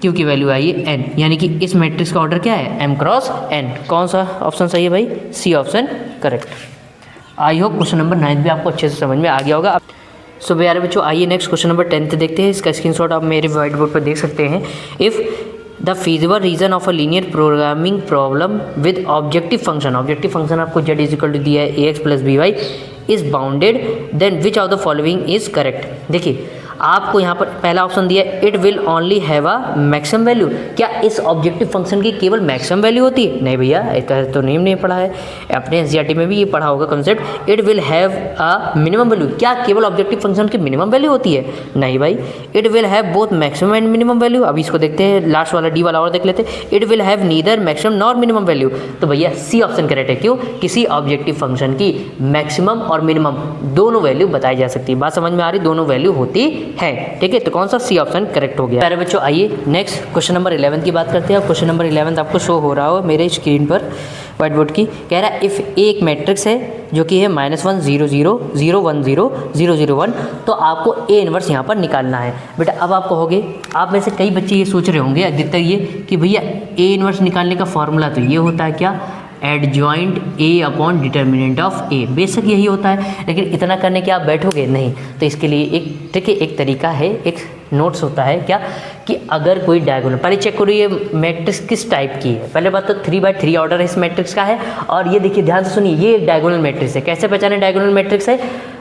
क्यू की वैल्यू आई है एन, यानी कि इस मैट्रिक्स का ऑर्डर क्या है एम क्रॉस एन। कौन सा ऑप्शन सही है भाई, C option correct. I hope question number 9 भी आपको अच्छे से समझ में आ गया होगा। सो प्यारे बच्चों आइए नेक्स्ट क्वेश्चन नंबर 10 देखते हैं। इसका स्क्रीनशॉट आप मेरे व्हाइट बोर्ड पर देख सकते हैं। If the feasible region of a linear programming problem with objective function आपको z इज इक्वल टू दिया है ax plus B Y is bounded then which of the following is correct. देखिए आपको यहाँ पर पहला ऑप्शन दिया है it will only have a maximum value. क्या इस ऑब्जेक्टिव फंक्शन की केवल मैक्सिमम वैल्यू होती है? नहीं भैया, इसका तो नहीं पढ़ा है, अपने एनसीईआरटी में भी ये पढ़ा होगा concept. It will have a minimum value, क्या केवल ऑब्जेक्टिव फंक्शन की मिनिमम वैल्यू होती है? नहीं भाई, it will have both maximum and minimum value. अभी इसको देखते हैं, लास्ट वाला डी वाला और देख लेते हैं। It will have neither maximum nor minimum value. तो भैया सी ऑप्शन करेक्ट है। क्यों? किसी ऑब्जेक्टिव फंक्शन की मैक्सिमम और मिनिमम दोनों वैल्यू बताई जा सकती है। बात समझ में आ रही, दोनों वैल्यू होती है, ठीक है। तो कौन सा सी ऑप्शन करेक्ट हो गया। प्यारे बच्चों आइए नेक्स्ट क्वेश्चन नंबर 11 की बात करते हैं। क्वेश्चन नंबर 11 आपको शो हो रहा हो मेरे स्क्रीन पर व्हाइट बोर्ड की। कह रहा है इफ़ एक मैट्रिक्स है जो कि है -1 0 0 0 1 0 0 0 1, तो आपको ए इनवर्स यहाँ पर निकालना है। बेटा अब आप कहोगे, आप में से कई बच्चे ये सोच रहे होंगे अधिकतर ये कि भैया ए इनवर्स निकालने का फॉर्मूला तो ये होता है क्या, adjoint A upon determinant of A. बेशक यही होता है, लेकिन इतना करने के आप बैठोगे नहीं। तो इसके लिए एक देखिए एक तरीका है, एक नोट्स होता है क्या कि अगर कोई डायगोनल, पहले चेक करो ये मैट्रिक्स किस टाइप की है। पहले बात तो 3/3 ऑर्डर इस मैट्रिक्स का है। और ये देखिए ध्यान से सुनिए, ये एक डायगोनल मैट्रिक्स है। कैसे पहचाने डायगोनल मैट्रिक्स है?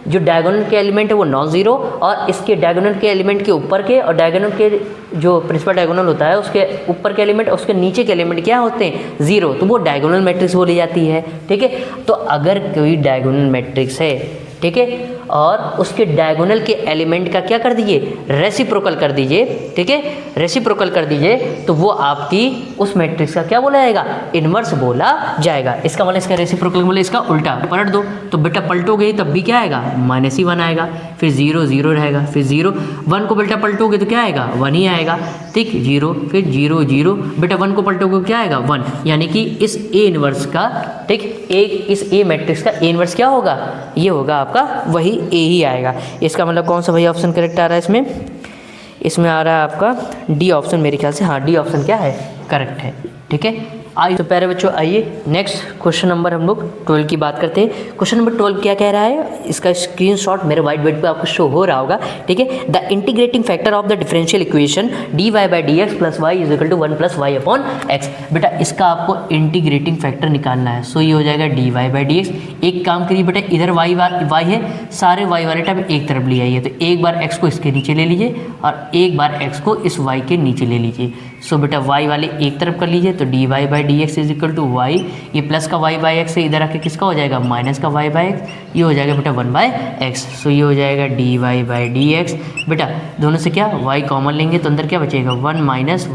जो डायगोनल के एलिमेंट है वो नॉन जीरो, और इसके डायगोनल के एलिमेंट के ऊपर के और डायगोनल के जो प्रिंसिपल डायगोनल होता है उसके ऊपर के एलिमेंट, उसके नीचे के एलिमेंट क्या होते हैं? जीरो। तो वो डायगोनल मैट्रिक्स बोली जाती है, ठीक है। तो अगर कोई डायगोनल मैट्रिक्स है, ठीक है, और उसके डायगोनल के एलिमेंट का क्या कर दीजिए, रेसिप्रोकल कर दीजिए, ठीक है, रेसिप्रोकल कर दीजिए, तो वो आपकी उस मैट्रिक्स का क्या बोला जाएगा, इनवर्स बोला जाएगा। इसका मतलब इसका रेसिप्रोकल बोले इसका उल्टा पलट दो, तो बेटा पलटोगे तब भी क्या आएगा, -1 आएगा, फिर 0 0 रहेगा, फिर 0 1 को बेटा पलटोगे तो क्या आएगा, 1 ही आएगा, ठीक, 0 फिर 0 0, बेटा 1 को पलटोगे क्या आएगा, 1। यानी कि इस ए इनवर्स का, ठीक, एक इस ए मैट्रिक्स का ए इनवर्स क्या होगा, ये होगा आपका वही ए ही आएगा। इसका मतलब कौन सा भैया ऑप्शन करेक्ट आ रहा है इसमें? इसमें आ रहा है आपका डी ऑप्शन, मेरे ख्याल से। हाँ, डी ऑप्शन क्या है, करेक्ट है, ठीक है। आइए तो प्यारे बच्चों आइए नेक्स्ट क्वेश्चन नंबर हम लोग 12 की बात करते हैं। क्वेश्चन नंबर 12 क्या कह रहा है, इसका स्क्रीनशॉट मेरे व्हाइट बोर्ड पे आपको शो हो रहा होगा, ठीक है। The integrating factor of the differential equation dy/dx + y = 1 + y/x। बेटा इसका आपको इंटीग्रेटिंग फैक्टर निकालना है। सो ये हो जाएगा dy/dx। एक काम करिए बेटा, इधर y है, सारे y वाले टर्म एक तरफ ले आइए। तो एक बार x को इसके नीचे ले लीजिए और एक बार x को इस y के नीचे ले लीजिए। सो बेटा y वाले एक तरफ कर लीजिए, तो dy/dx = y, ये प्लस का y/x है, इधर आके किसका हो जाएगा, माइनस का y/x, ये हो जाएगा बेटा 1/x। सो ये हो जाएगा dy/dx। बेटा दोनों से क्या y कॉमन लेंगे तो अंदर क्या बचेगा, 1 - 1/x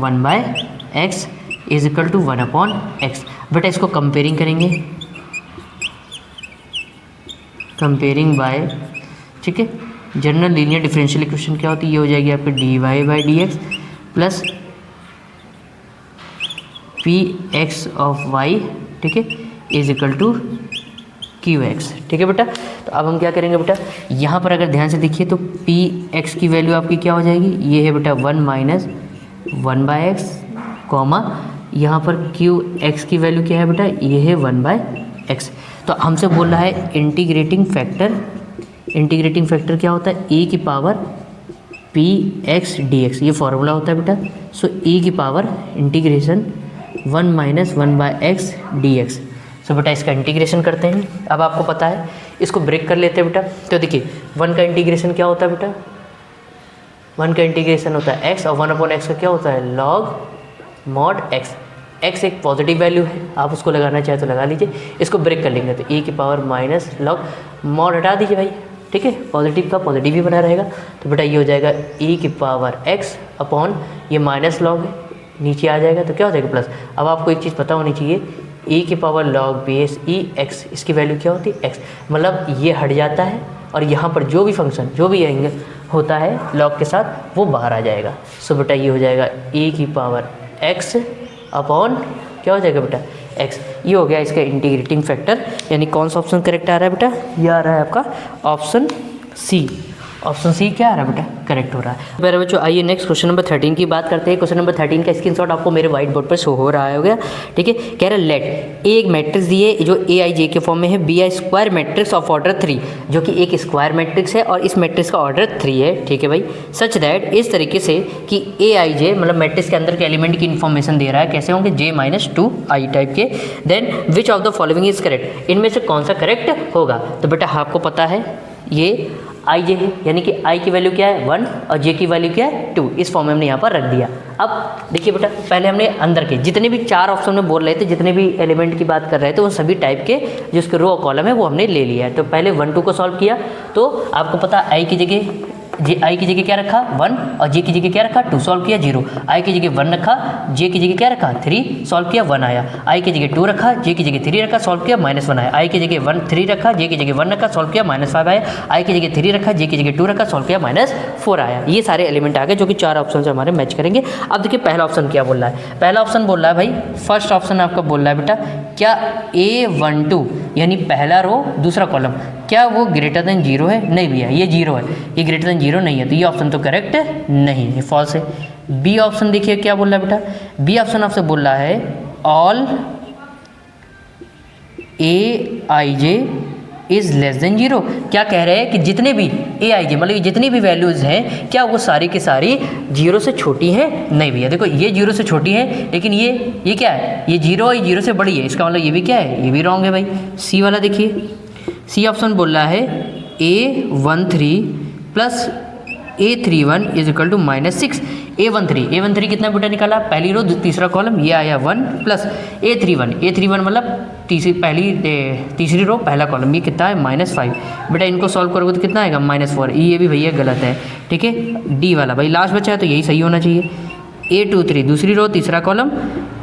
= 1/x। बेटा इसको कंपेयरिंग करेंगे, कंपेयरिंग बाय, ठीक है, जनरल लीनियर डिफरेंशियल इक्वेशन क्या होती है, ये हो जाएगी आपका dy/dx plus px of y, ठीक है, = qx, ठीक है बेटा। तो अब हम क्या करेंगे बेटा, यहाँ पर अगर ध्यान से देखिए तो px की वैल्यू आपकी क्या हो जाएगी, ये है बेटा 1 - 1/x, कॉमा यहाँ पर qx की वैल्यू क्या है बेटा, ये है 1/x। तो हमसे बोल रहा है इंटीग्रेटिंग फैक्टर, इंटीग्रेटिंग फैक्टर क्या होता है, e की पावर px dx, ये फॉर्मूला होता है बेटा। सो e की पावर इंटीग्रेशन 1 - 1/x dx। सो बेटा इसका इंटीग्रेशन करते हैं। अब आपको पता है, इसको ब्रेक कर लेते हैं बेटा। तो देखिए 1 का इंटीग्रेशन क्या होता है बेटा, 1 का इंटीग्रेशन होता है x, और 1/x का क्या होता है, log mod x। x एक पॉजिटिव वैल्यू है, आप उसको लगाना चाहे तो लगा लीजिए। इसको ब्रेक कर लेंगे तो e की पावर माइनस log mod हटा दीजिए भाई, ठीक है, पॉजिटिव का पॉजिटिव ही बना रहेगा। तो बेटा ये हो जाएगा e की पावर x अपॉन ये माइनस लॉग है, नीचे आ जाएगा तो क्या हो जाएगा प्लस। अब आपको एक चीज़ पता होनी चाहिए, e की पावर लॉग बेस ई एक्स, इसकी वैल्यू क्या होती है x, मतलब ये हट जाता है और यहाँ पर जो भी फंक्शन जो भी एंगल होता है लॉग के साथ वो बाहर आ जाएगा। सो बेटा ये हो जाएगा e की पावर x अपॉन क्या हो जाएगा बेटा x। ये हो गया इसका इंटीग्रेटिंग फैक्टर, यानी कौन सा ऑप्शन करेक्ट आ रहा है बेटा, ये आ रहा है आपका ऑप्शन सी। ऑप्शन सी क्या आ रहा है बेटा, करेक्ट हो रहा है। मेरे बच्चों आइए नेक्स्ट क्वेश्चन नंबर 13 की बात करते हैं। क्वेश्चन नंबर 13 का स्क्रीनशॉट आपको मेरे व्हाइट बोर्ड पर शो हो रहा है, हो गया ठीक है। कह रहा है लेट एक मैट्रिक्स दिए जो ए आई जे के फॉर्म में है, B I square matrix of order 3, जो कि एक स्क्वायर मैट्रिक्स है और इस मैट्रिक्स का ऑर्डर 3 है, ठीक है भाई। सच दैट इस तरीके से कि ए आई जे मतलब मैट्रिक्स के अंदर के एलिमेंट की इन्फॉर्मेशन दे रहा है, कैसे होंगे जे माइनस 2 आई टाइप के। Then which of the following is correct, इनमें से कौन सा करेक्ट होगा। तो बेटा आपको पता है ये आई जे है, यानी कि आई की वैल्यू क्या है 1 और जे की वैल्यू क्या है 2, इस फॉर्म में हमने यहाँ पर रख दिया। अब देखिए बेटा पहले हमने अंदर के जितने भी 4 ऑप्शन में बोल रहे थे, जितने भी एलिमेंट की बात कर रहे थे, उन सभी टाइप के जो उसके रो कॉलम है वो हमने ले लिया है। तो पहले 1 2 को सॉल्व किया तो आपको पता आई की जगह आई की जगह क्या रखा 1 और जे की जगह क्या रखा 2, सॉल्व किया 0। आई की जगह 1 रखा, जे की जगह क्या रखा 3, सॉल्व किया 1 आया। आई की जगह 2 रखा, जे की जगह 3 रखा, सॉल्व किया -1 आया। आई की जगह 3 रखा, जे की जगह 1 रखा, सॉल्व किया -5 आया। आई की जगह 3 रखा, जे की जगह 2 रखा, सॉल्व किया -4 आया। ये सारे एलिमेंट आ गए जो कि 4 ऑप्शन से हमारे मैच करेंगे। अब देखिए पहला ऑप्शन क्या बोल रहा है। पहला ऑप्शन बोल रहा है भाई, फर्स्ट ऑप्शन आपका बोल रहा है बेटा क्या A12 यानी पहला रो दूसरा कॉलम क्या वो ग्रेटर देन 0 है। नहीं भैया ये 0 है, ये ग्रेटर देन 0 नहीं है, तो ये ऑप्शन तो करेक्ट नहीं है, फॉल्स है। बी ऑप्शन देखिए क्या बोल रहा है बेटा, बी ऑप्शन आपसे बोल रहा है all A I J is less then 0। क्या कह रहे हैं कि जितने भी ए आई जे मतलब जितनी भी वैल्यूज़ हैं क्या वो सारी की सारी 0 से छोटी हैं। नहीं भैया देखो ये 0 से छोटी है, लेकिन ये क्या है, ये 0 और ये 0 से बड़ी है, इसका मतलब ये भी क्या है, ये भी रॉन्ग है भाई। सी वाला देखिए, सी ऑप्शन बोल रहा है A13 plus A31 is equal to -6। A13 कितना बेटा निकाला, पहली रो तीसरा कॉलम, ये आया 1 प्लस A31 मतलब तीसरी रो पहला कॉलम, ये कितना है -5। बेटा इनको सॉल्व करोगे तो कितना आएगा -4। ये भी भैया गलत है, ठीक है। डी वाला भाई लास्ट बचा है तो यही सही होना चाहिए। A23 दूसरी रो तीसरा कॉलम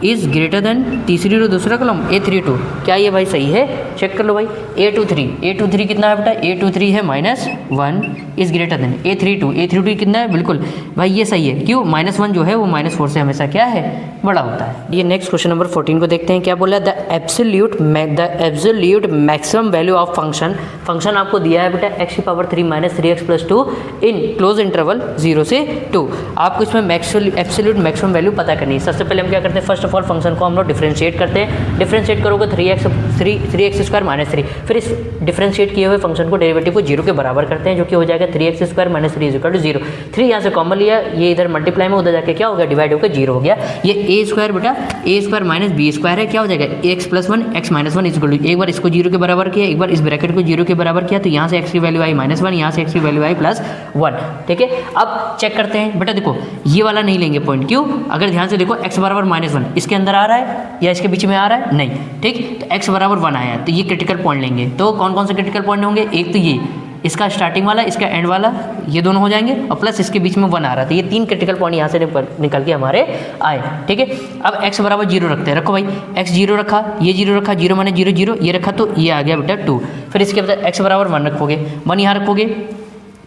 इज़ ग्रेटर देन तीसरी रो दूसरा कॉलम A32, क्या ये भाई सही है, चेक कर लो भाई। A23 कितना है बेटा, A23 है -1 इज़ ग्रेटर देन A32 कितना है, बिल्कुल भाई ये सही है। क्यों, -1 जो है वो -4 से हमेशा क्या है, बड़ा होता है। ये नेक्स्ट क्वेश्चन नंबर 14 को देखते हैं। क्या बोला, the absolute maximum value of function आपको दिया है बेटा x की power 3 -3x + 2 in close interval 0 से 2। आपको इसमें एब्सोल्यूट मैक्सिमम वैल्यू पता करनी है। सबसे पहले हम क्या करते हैं, फर्स्ट ऑफ ऑल फंक्शन को हम लोग डिफरेंशिएट करते हैं। डिफरेंशिएट करोगे 3x² - 3, फिर इस डिफरेंशिएट किए हुए फंक्शन को डेरिवेटिव को 0 के बराबर करते हैं, जो कि हो जाएगा 3x² - 3 = 0। 3 यहाँ से कॉमन लिया, ये इधर मल्टीप्लाई में उधर जाके क्या हो गया, डिवाइड होकर 0 हो गया। ये a² बेटा a² - b² है, क्या हो जाएगा x + 1 x - 1 = एक बार इसको 0 के बराबर किया, एक बार इस ब्रैकेट को 0 के बराबर किया, तो यहाँ से x की वैल्यू आई -1, यहाँ से x की वैल्यू आई +1, ठीक है। अब चेक करते हैं बेटा, देखो ये वाला नहीं लेंगे पॉइंट, क्यों, अगर ध्यान से देखो x = -1 इसके अंदर आ रहा है या इसके बीच में आ रहा है, नहीं, ठीक। तो x = 1 आया तो ये क्रिटिकल पॉइंट लेंगे। तो कौन कौन से क्रिटिकल पॉइंट होंगे, एक तो ये इसका स्टार्टिंग वाला, इसका एंड वाला, ये दोनों हो जाएंगे, और प्लस इसके बीच में 1 आ रहा था। ये 3 क्रिटिकल पॉइंट यहाँ से निकल के हमारे आए, ठीक है। अब x = 0 रखते हैं, रखो भाई, x 0 रखा, ये 0 रखा, 0 माने 0 0, ये रखा तो ये आ गया बेटा 2। फिर इसके बाद x = 1 रखोगे, 1 यहाँ रखोगे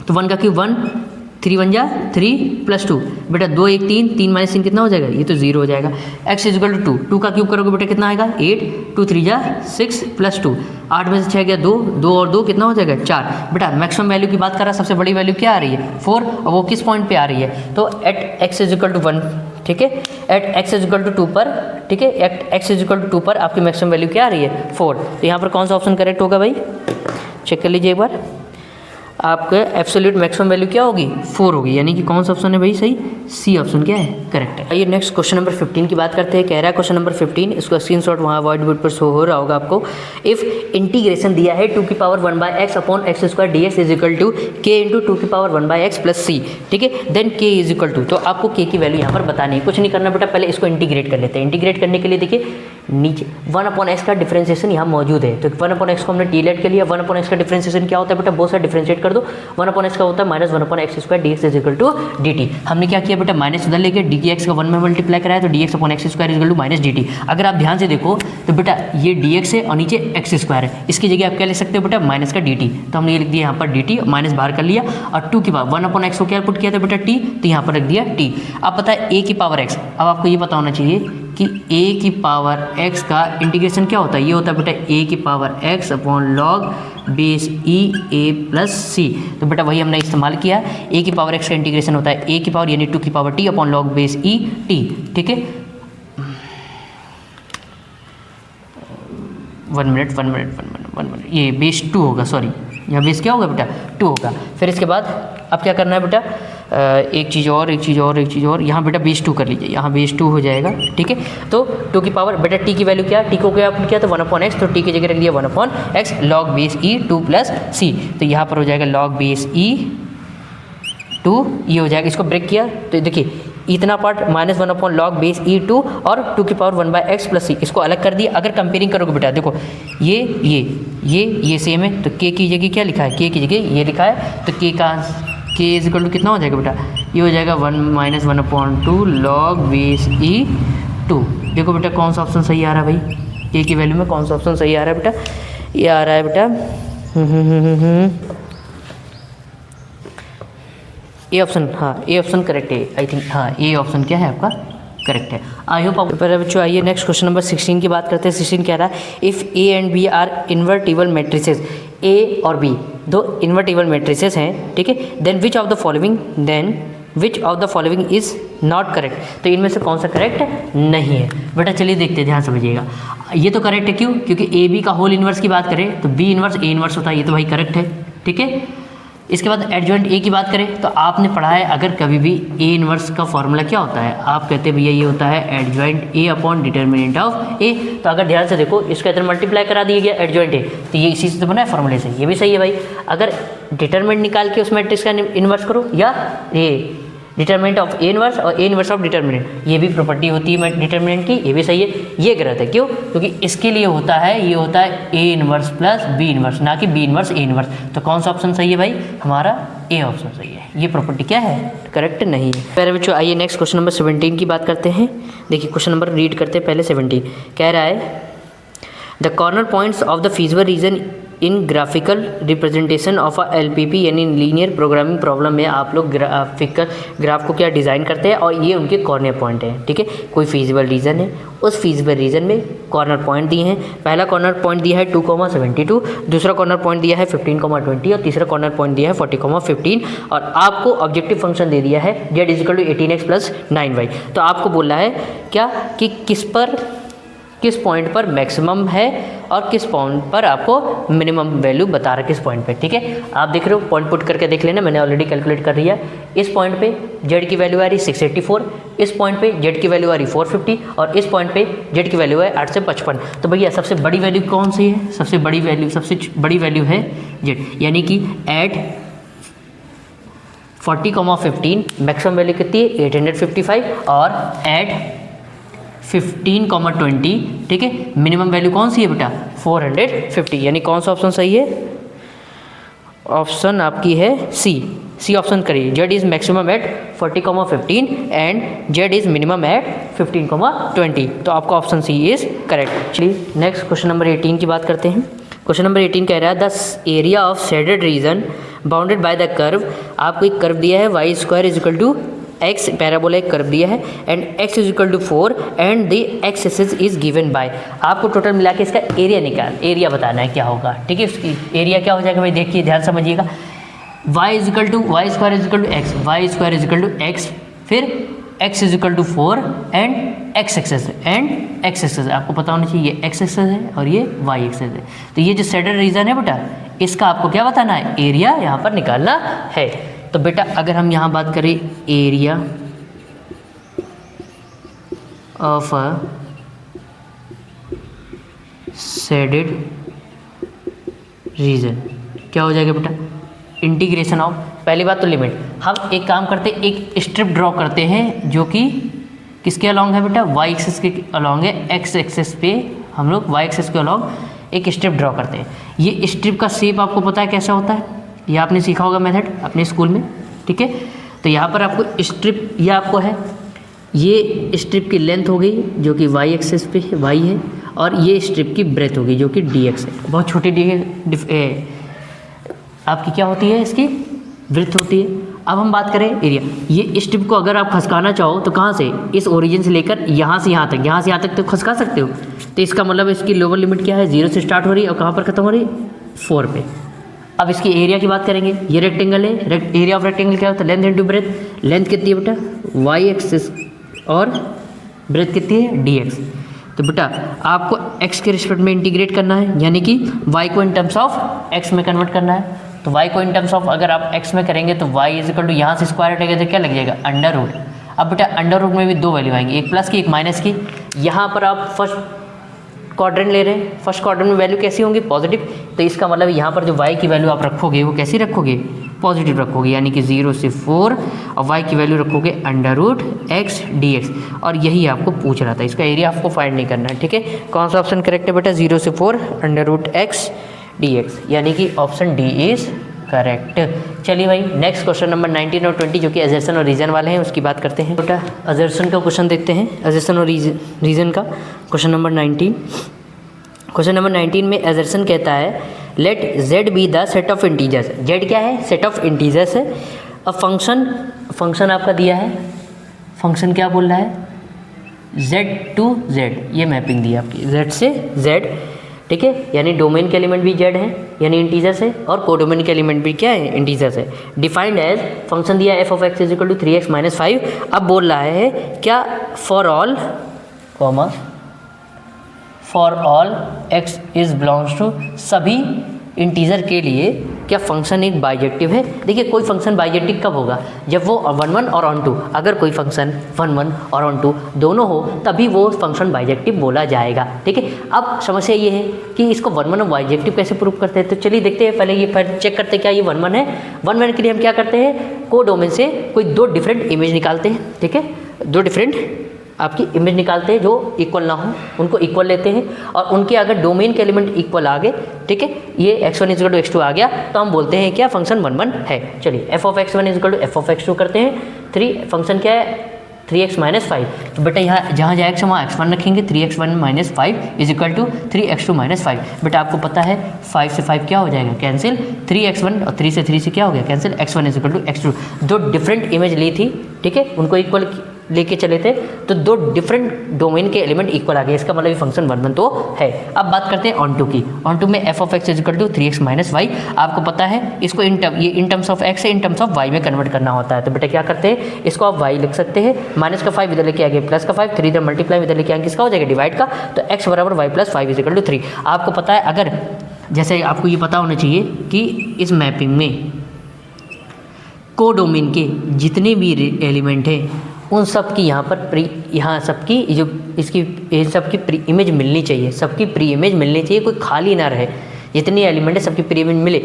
तो 1 का क्यूब 1, 3 1 जा 3 + 2 बेटा 2 1 3, 3 - 3 कितना हो जाएगा, ये तो 0 हो जाएगा। x = 2 का क्यूब करोगे बेटा कितना आएगा 8, 2 3 जा 6 + 2, 8 में से 6 गया 2, 2 और 2 कितना हो जाएगा 4। बेटा मैक्सिमम वैल्यू की बात कर रहा है, सबसे बड़ी वैल्यू क्या आ रही है 4, और वो किस पॉइंट पे आ रही है, तो एट x = 1, ठीक है, एट x = 2 पर, ठीक है, एट x = 2 पर आपकी मैक्सिमम वैल्यू क्या आ रही है 4। तो यहाँ पर कौन सा ऑप्शन करेक्ट होगा भाई, चेक कर लीजिए एक बार। आपके एब्सोल्यूट मैक्सिमम वैल्यू क्या होगी 4 होगी, यानी कि कौन सा ऑप्शन है भाई सही, सी ऑप्शन क्या है, करेक्ट है। आइए नेक्स्ट क्वेश्चन नंबर 15 की बात करते हैं। कह रहा है क्वेश्चन नंबर 15, इसका स्क्रीनशॉट वहाँ व्हाइट बोर्ड पर शो हो रहा होगा आपको। इफ इंटीग्रेशन दिया है 2 की power 1/x upon x² dx is equal to k into 2 की पावर 1/x + c, ठीक है, then k is equal to, तो आपको k की वैल्यू यहाँ पर बतानी है, कुछ नहीं करना बेटा, पहले इसको इंटीग्रेट कर लेते हैं। इंटीग्रेट करने के लिए देखिए नीचे 1/x का डिफरेंशिएशन यहाँ मौजूद है, तो 1/x को हमने टी लेट के लिए। 1/x का डिफरेंशिएशन क्या होता है बेटा, बहुत सारा डिफरेंशिएट कर दो। 1/x का होता है -1/x² dx is equal to dt। हमने क्या किया बेटा, माइनस उधर लेके dx का 1 में मल्टीप्लाई कराया, तो dx/x² is equal to -dt। अगर आप ध्यान से देखो तो बेटा ये dx है और नीचे x² है, इसकी जगह आप क्या लिख सकते हो बेटा, माइनस का dt। तो हमने ये लिख दिया यहाँ पर dt, माइनस बाहर कर लिया और 2 की पावर 1/x को क्या पुट किया था बेटा t, तो यहाँ पर रख दिया t। अब पता है a की पावर x, अब आपको ये पता होना चाहिए कि a की पावर x का इंटीग्रेशन क्या होता है, ये होता है बेटा a की power x upon log base e a plus c। तो बेटा वही हमने इस्तेमाल किया, a की पावर x का इंटीग्रेशन होता है a की पावर यानी 2 की power t upon log base e t। ठीक है, 1 मिनट, ये बेस 2 होगा, सॉरी यहाँ बेस क्या होगा बेटा 2 होगा। फिर इसके बाद अब क्या करना है बेटा, एक चीज़ और यहाँ बेटा बेस 2 कर लीजिए, यहाँ बेस 2 हो जाएगा। ठीक है, तो 2 की पावर बेटा t की वैल्यू क्या है, t को क्या पुट किया था 1/x, तो t की जगह रख दिया 1/x log base e 2 plus c। तो यहाँ पर हो जाएगा log बेस e 2, ये हो जाएगा, इसको ब्रेक किया तो देखिए इतना पार्ट -1 log बेस e 2 और 2 की पावर 1/x प्लस c, इसको अलग कर दिया। अगर कंपेयरिंग करोगे बेटा देखो ये सेम है, तो k की जगह क्या लिखा है, k की जगह ये लिखा है, तो k का k इज इक्वल टू कितना हो जाएगा बेटा, ये हो जाएगा 1/2 log बेस e 2। देखो बेटा कौन सा ऑप्शन सही आ रहा है भाई, k की वैल्यू में कौन सा ऑप्शन सही आ रहा है बेटा, ये आ रहा है बेटा ए ऑप्शन, हाँ ए ऑप्शन करेक्ट है आई थिंक, हाँ ए ऑप्शन क्या है आपका करेक्ट है। आई होप आप पर बच्चों आइए नेक्स्ट क्वेश्चन नंबर 16 की बात करते हैं। 16 कह रहा है if A and B are invertible matrices, A और बी दो इन्वर्टिबल मैट्रिसेस हैं, ठीक है, then which of the following is not correct. तो इनमें से कौन सा करेक्ट नहीं है बेटा, चलिए देखते हैं, ध्यान समझिएगा। ये तो करेक्ट है, क्यों, क्योंकि ए बी का होल इन्वर्स की बात करें तो बी इन्वर्स ए इन्वर्स होता है, ये तो भाई करेक्ट है। ठीक है, इसके बाद एडजॉइंट ए की बात करें तो आपने पढ़ा है अगर कभी भी ए इन्वर्स का फॉर्मूला क्या होता है, आप कहते हैं भैया ये होता है adjoint A upon determinant of A. तो अगर ध्यान से देखो इसके अंदर मल्टीप्लाई करा दिया गया एडजॉइंट ए, तो ये इसी से तो बना है फॉर्मूले से, ये भी सही है भाई। अगर डिटर्मिनेंट निकाल के उस मैट्रिक्स का इन्वर्स करो, या ये डिटर्मिनेंट ऑफ ए इन्वर्स और ए इन्वर्स ऑफ डिटर्मिनेंट, ये भी प्रॉपर्टी होती है डिटर्मिनेंट की, ये भी सही है। ये गलत है, क्यों, क्योंकि इसके लिए होता है, ये होता है A inverse plus B inverse, ना कि बी इन्वर्स ए इन्वर्स। तो कौन सा ऑप्शन सही है भाई, हमारा ए ऑप्शन सही है। ये प्रॉपर्टी क्या है, करेक्ट नहीं है। पहले बच्चों आइए नेक्स्ट क्वेश्चन नंबर 17 की बात करते हैं। देखिए क्वेश्चन नंबर रीड करते हैं पहले 17। कह रहा है the corner points of the feasible reason in graphical representation of a LPP यानी लीनियर प्रोग्रामिंग प्रॉब्लम में आप लोग ग्राफ को क्या डिज़ाइन करते हैं और ये उनके कॉर्नर पॉइंट हैं। ठीक है, कोई फीजिबल रीजन है, उस फीजिबल रीजन में कॉर्नर पॉइंट दिए हैं। पहला कॉर्नर पॉइंट दिया है 2,72, दूसरा कॉर्नर पॉइंट दिया है 15,20 और तीसरा कॉर्नर पॉइंट दिया है 40,15 और आपको ऑब्जेक्टिव फंक्शन दे दिया है z is equal to 18x plus 9y। तो आपको बोला है क्या कि किस पॉइंट पर मैक्सिमम है और किस पॉइंट पर आपको मिनिमम वैल्यू बता रहा है, किस पॉइंट पे। ठीक है, आप देख रहे हो, पॉइंट पुट करके देख लेना, मैंने ऑलरेडी कैलकुलेट कर दिया। इस पॉइंट पे z की वैल्यू आ रही 684, इस पॉइंट पे z की वैल्यू आ रही 450 और इस पॉइंट पे z की वैल्यू है 8 से 55। तो भैया सबसे बड़ी वैल्यू कौन सी है, सबसे बड़ी वैल्यू है z, यानी कि एट 40,15 मैक्सिमम वैल्यू कितनी है 855 और एट 15,20, ठीक है, मिनिमम वैल्यू कौन सी है बेटा 450। यानी कौन सा ऑप्शन सही है, ऑप्शन आपकी है सी ऑप्शन करिए। z is maximum at 40,15 and z is minimum at 15,20। तो आपका ऑप्शन सी इज़ करेक्ट। चलिए नेक्स्ट क्वेश्चन नंबर 18 की बात करते हैं। क्वेश्चन नंबर 18 कह रहा है the area of shaded region bounded by the curve. आपको एक कर्व दिया है y² is equal to x, parabola एक कर्व दिया है and x is equal to 4 and the x axis is given by. आपको टोटल मिला के इसका एरिया बताना है क्या होगा। ठीक है, इसकी एरिया क्या हो जाएगा भाई, देखिए ध्यान समझिएगा। y is equal to y² is equal to x, y² is equal to x, फिर x is equal to 4 and x axis आपको पता होना चाहिए, ये x एक्सेस है और ये y एक्सेस है। तो ये जो शेडेड रीजन है बेटा, इसका आपको क्या बताना है, एरिया यहाँ पर निकालना है। तो बेटा अगर हम यहाँ बात करें area of a shaded region क्या हो जाएगा बेटा, इंटीग्रेशन ऑफ, पहली बात तो लिमिट। हम एक काम करते हैं, एक स्ट्रिप ड्रॉ करते हैं जो कि किसके अलॉन्ग है बेटा, वाई एक्सिस के अलॉन्ग है। एक्स एक्सिस पे हम लोग वाई एक्सिस के अलॉन्ग एक स्ट्रिप ड्रॉ करते हैं। ये स्ट्रिप का शेप आपको पता है कैसा होता है, ये आपने सीखा होगा मेथड अपने स्कूल में, ठीक है। तो यहाँ पर आपको स्ट्रिप, ये आपको है, ये स्ट्रिप की लेंथ हो गई जो कि वाई एक्सिस पे वाई है, और ये स्ट्रिप की ब्रेथ होगी जो कि डी एक्स है। बहुत छोटी आपकी क्या होती है, इसकी ब्रेथ होती है। अब हम बात करें एरिया, ये स्ट्रिप को अगर आप खसकाना चाहो तो कहाँ से, इस ओरिजिन से लेकर यहाँ से यहाँ तक, यहाँ से यहाँ तक तो खसका सकते हो। तो इसका मतलब इसकी लोअर लिमिट क्या है, 0 से स्टार्ट हो रही है और कहाँ पर खत्म हो रही है, 4 पे। अब इसकी एरिया की बात करेंगे, ये रेक्टेंगल है, एरिया ऑफ रेक्टेंगल क्या होता है, लेंथ इंटू ब्रेथ। लेंथ कितनी है बेटा, वाई एक्सिस, और ब्रेथ कितनी है, डी एक्स। तो बेटा आपको x के रिस्पेक्ट में इंटीग्रेट करना है, यानी कि y को इन टर्म्स ऑफ x में कन्वर्ट करना है। तो y को इन टर्म्स ऑफ अगर आप x में करेंगे तो y इज इक्वल टू यहाँ से स्क्वायर हटेगा तो क्या लग जाएगा, अंडर रूट। अब बेटा अंडर रूट में भी दो वैल्यू आएंगी, एक प्लस की एक माइनस की। यहाँ पर आप फर्स्ट क्वाड्रेंट ले रहे हैं, फर्स्ट क्वाड्रेंट में वैल्यू कैसी होंगी, पॉजिटिव। तो इसका मतलब यहाँ पर जो y की वैल्यू आप रखोगे वो कैसी रखोगे, पॉजिटिव रखोगे, यानी कि 0 से 4, और y की वैल्यू रखोगे अंडर रूट x dx। और यही आपको पूछ रहा था, इसका एरिया आपको फाइंड नहीं करना है, ठीक है। कौन सा ऑप्शन करेक्ट है बेटा, 0 से 4 अंडर रूट x dx, यानी कि ऑप्शन डी इज करेक्ट। चलिए भाई नेक्स्ट क्वेश्चन नंबर 19 और 20 जो कि असर्शन और रीजन वाले हैं उसकी बात करते हैं। बेटा असर्शन का क्वेश्चन देखते हैं, असर्शन और रीजन का क्वेश्चन नंबर 19। क्वेश्चन नंबर 19 में असर्शन कहता है let z be the set of integers. z क्या है, सेट ऑफ इंटीजर्स है। अब फंक्शन आपका दिया है, फंक्शन क्या बोल रहा है, z टू z, ये मैपिंग दी है आपकी z से z, ठीक है। यानी डोमेन के एलिमेंट भी z है, यानी इंटीजर्स है, और कोडोमेन के एलिमेंट भी क्या है, इंटीजर्स है। डिफाइंड एज, फंक्शन दिया है f of x is equal to 3x minus 5। अब बोल रहा है क्या, for all comma for all x is belongs to, सभी इंटीजर के लिए क्या फंक्शन एक बाइजेक्टिव है। देखिए कोई फंक्शन बाइजेक्टिव कब होगा, जब वो ऑन वन और ऑन टू, अगर कोई फंक्शन वन और ऑन टू दोनों हो तभी वो फंक्शन बाइजेक्टिव बोला जाएगा, ठीक है। अब समस्या ये है कि इसको वन और बाइजेक्टिव कैसे प्रूव करते हैं, तो चलिए देखते हैं। पहले ये चेक करते हैं क्या ये वन है। वन के लिए हम क्या करते हैं, कोडोमेन से कोई दो डिफरेंट इमेज निकालते हैं, ठीक है। दो डिफरेंट आपकी इमेज निकालते हैं जो इक्वल ना हो, उनको इक्वल लेते हैं, और उनके अगर डोमेन के एलिमेंट इक्वल आ गए, ठीक है, ये x1 is equal to x2 आ गया तो हम बोलते हैं क्या, फंक्शन वन है। चलिए f of x1 is equal to f of x2 करते हैं। 3 फंक्शन क्या है, 3x माइनस 5। तो बेटा यहाँ जहाँ जाएगा वहाँ x1 रखेंगे, 3x1 minus 5 is equal to 3x2 minus 5। बेटा आपको पता है 5 से 5 क्या हो जाएगा, कैंसिल। 3x1 और 3 से 3 से क्या हो गया, cancel. x1 is equal to x2। दो डिफरेंट इमेज ली थी, ठीक है, उनको इक्वल लेके चले थे, तो दो डिफरेंट डोमेन के एलिमेंट इक्वल आ गए, इसका मतलब ये फंक्शन वन तो है। अब बात करते हैं ऑन टू की। ऑन टू में f of x is equal to 3x minus Y. आपको पता है इसको इन टर्म्स ऑफ x है, इन टर्म्स ऑफ y में कन्वर्ट करना होता है। तो बेटा क्या करते हैं, इसको आप y लिख सकते हैं, माइनस का 5 इधर लेके आगे प्लस का 5, 3 इधर मल्टीप्लाई इधर लेके आगे किसका हो जाएगा, डिवाइड का। तो x बराबर y plus 5 is equal to 3। आपको पता है, अगर जैसे आपको ये पता होना चाहिए कि इस मैपिंग में कोडोमेन के जितने भी एलिमेंट हैं उन सब की यहाँ सबकी जो इसकी सबकी प्री इमेज मिलनी चाहिए, सबकी प्री इमेज मिलनी चाहिए, कोई खाली ना रहे। जितने एलिमेंट है सबकी प्री इमेज मिले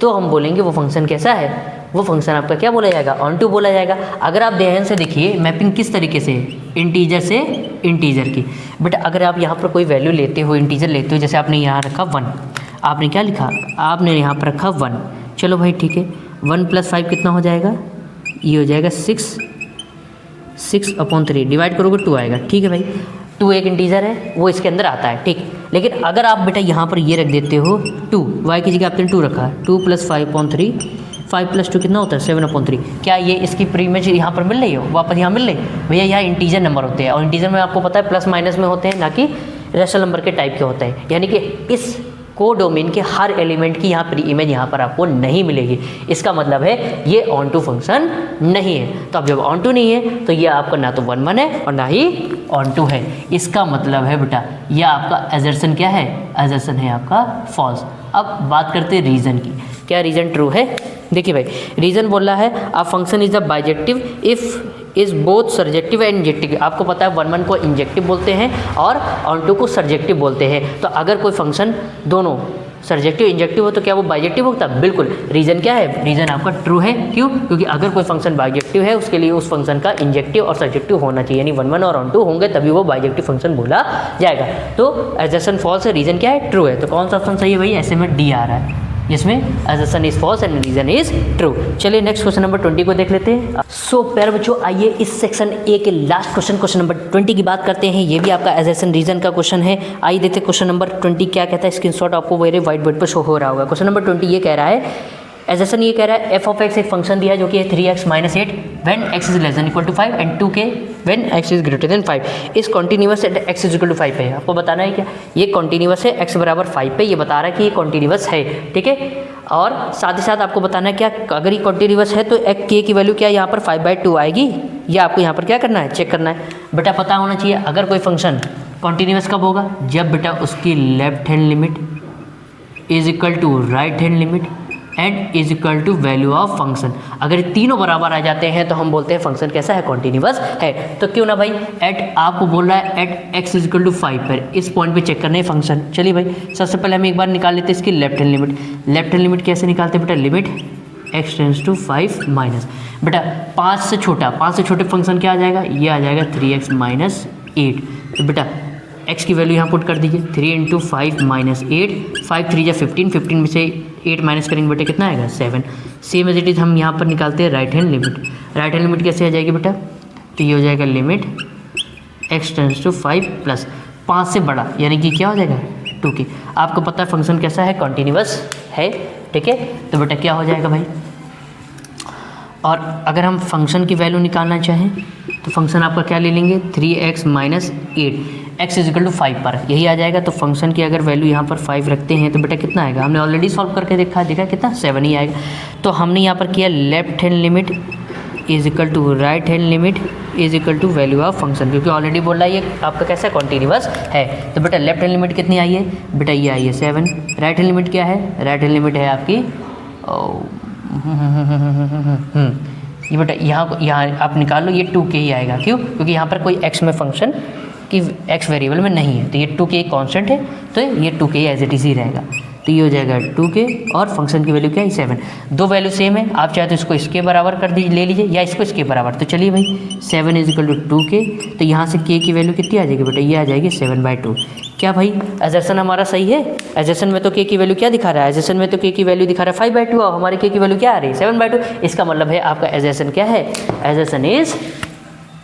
तो हम बोलेंगे वो फंक्शन कैसा है, वो फंक्शन आपका क्या बोला जाएगा, ऑन टू बोला जाएगा। अगर आप ध्यान से देखिए मैपिंग किस तरीके से, इंटीजर से इंटीजर की। बट अगर आप यहाँ पर कोई वैल्यू लेते हो, इंटीजर लेते हो, जैसे आपने यहाँ रखा 1, आपने क्या लिखा, आपने यहाँ पर रखा 1। चलो भाई ठीक है, 1 प्लस 5 कितना हो जाएगा, ये हो जाएगा 6/3, डिवाइड करोगे 2 आएगा, ठीक है भाई। 2 एक इंटीजर है, वो इसके अंदर आता है, ठीक। लेकिन अगर आप बेटा यहाँ पर ये रख देते हो 2, y की जगह आपने 2 रखा, 2 प्लस 5/3, 5 प्लस 2 कितना होता है 7/3। क्या ये इसकी प्री इमेज यहाँ पर मिल रही हो, वापस यहाँ मिल रही, भैया यहाँ इंटीजर नंबर होते हैं, और इंटीजर में आपको पता है प्लस माइनस में होते हैं, ना कि रेशनल नंबर के टाइप के होते हैं। यानी कि इस कोडोमेन के हर एलिमेंट की यहाँ प्री इमेज यहाँ पर आपको नहीं मिलेगी, इसका मतलब है ये ऑन टू फंक्शन नहीं है। तो अब जब ऑन टू नहीं है तो ये आपका ना तो वन है और ना ही ऑन टू है, इसका मतलब है बेटा ये आपका असर्शन क्या है, असर्शन है आपका फॉल्स। अब बात करते हैं रीज़न की, क्या रीज़न ट्रू है। देखिए भाई रीज़न बोल रहा है a function is the bijective if is both surjective and injective. आपको पता है 1 को इंजेक्टिव बोलते हैं और ऑन टू को सर्जेक्टिव बोलते हैं। तो अगर कोई फंक्शन दोनों सर्जेक्टिव इंजेक्टिव हो तो क्या वो बाइजेक्टिव होता है? बिल्कुल। रीजन क्या है? रीजन आपका ट्रू है। क्यों? क्योंकि अगर कोई फंक्शन बाइजेक्टिव है उसके लिए उस फंक्शन का इंजेक्टिव और सर्जेक्टिव होना चाहिए, यानी 1 1 और ऑन 2 होंगे तभी वो बाइजेक्टिव फंक्शन बोला जाएगा। तो एजर्सन फॉल्स है, रीजन क्या है? ट्रू है। तो कौन सा ऑप्शन सही है भाई? ऐसे में डी आ रहा है, जिसमें assertion is false and reason is true. चलिए नेक्स्ट क्वेश्चन नंबर 20 को देख लेते हैं। सो प्यारे बच्चों, आइए इस सेक्शन ए के लास्ट क्वेश्चन नंबर 20 की बात करते हैं। ये भी आपका एजर्सन रीजन का क्वेश्चन है। आइए देखते हैं क्वेश्चन नंबर 20 क्या कहता है। स्क्रीनशॉट आपको मेरे व्हाइट बोर्ड पर शो हो रहा होगा। क्वेश्चन नंबर 20 ये कह रहा है, एजर्सन ये कह रहा है एफ ऑफ एक्स एक फंक्शन दिया है जो कि है 3x - 8 when x is less than equal to 5 and 2k when x is greater than 5 is continuous at x is equal to 5 पे। आपको बताना है क्या? ये कॉन्टिन्यूअस है x बराबर 5 पे, ये बता रहा है कि ये कॉन्टिन्यूअस है, ठीक है। और साथ ही साथ आपको बताना है क्या, अगर ये कॉन्टिन्यूअस है तो k की वैल्यू क्या यहाँ पर 5/2 आएगी, या आपको यहाँ पर क्या करना है? चेक करना है। बेटा पता होना चाहिए अगर कोई फंक्शन कॉन्टिन्यूअस कब होगा? जब बेटा उसकी left hand limit is equal to right hand limit and is equal to value of function. अगर तीनों बराबर आ जाते हैं तो हम बोलते हैं फंक्शन कैसा है? कॉन्टिन्यूअस है। तो क्यों ना भाई, एट आपको बोल रहा है at x is equal to 5 पर, इस पॉइंट पे चेक करना है फंक्शन। चलिए भाई, सबसे पहले हम एक बार निकाल लेते हैं इसकी left hand limit. Left hand limit कैसे निकालते हैं बेटा? Limit x tends to 5 minus, बेटा 5 से छोटे फंक्शन क्या आ जाएगा? ये आ जाएगा 3x - 8। तो बेटा x की वैल्यू यहाँ पुट कर दीजिए, 3 × 5 - 8, 5 3 × 15, 15 में से 8 माइनस करेंगे बेटा कितना आएगा? 7। सेम एज इट इज़ हम यहाँ पर निकालते हैं right hand limit. Right hand limit कैसे आ जाएगी बेटा? तो ये हो जाएगा limit x tends to 5 plus 5 से बड़ा, यानी कि क्या हो जाएगा? 2k। आपको पता है फंक्शन कैसा है? कॉन्टिन्यूअस है, ठीक है। तो बेटा क्या हो जाएगा भाई? और अगर हम फंक्शन की वैल्यू निकालना चाहें तो फंक्शन आपका क्या ले लेंगे? 3x - 8 x is equal to 5 पर यही आ जाएगा। तो फंक्शन की अगर वैल्यू यहाँ पर 5 रखते हैं तो बेटा कितना आएगा? हमने ऑलरेडी सॉल्व करके देखा कितना? 7 ही आएगा। तो हमने यहाँ पर किया left hand limit is equal to right hand limit is equal to value of function, क्योंकि ऑलरेडी बोल रहा है ये आपका कैसा कॉन्टिन्यूअस है। तो बेटा लेफ्ट हैंड लिमिट कितनी आई है? बेटा ये आई है 7। राइट हैंड लिमिट क्या है? राइट हैंड लिमिट है आपकी ये बेटा यहाँ आप निकाल लो, ये 2k ही आएगा। क्यों? क्योंकि यहाँ पर कोई x में फंक्शन कि x वेरिएबल में नहीं है, तो ये 2k कांस्टेंट है, तो ये 2k as it is he रहेगा। तो ये हो जाएगा 2k और फंक्शन की वैल्यू क्या है? 7। दो वैल्यू सेम है, आप चाहे तो इसको इसके बराबर कर दीजिए, ले लीजिए, या इसको इसके बराबर। तो चलिए भाई 7 इज इक्वल टू 2k, तो यहाँ से k की वैल्यू कितनी आ जाएगी बेटा? ये आ जाएगी 7/2। क्या भाई एजर्सन हमारा सही है? एजर्सन में तो k की वैल्यू क्या दिखा रहा है? एजर्सन में तो k की वैल्यू दिखा रहा है 5/2 और हमारी k की वैल्यू क्या आ रही है? 7/2। इसका मतलब है आपका एजर्सन क्या है? एजर्सन इज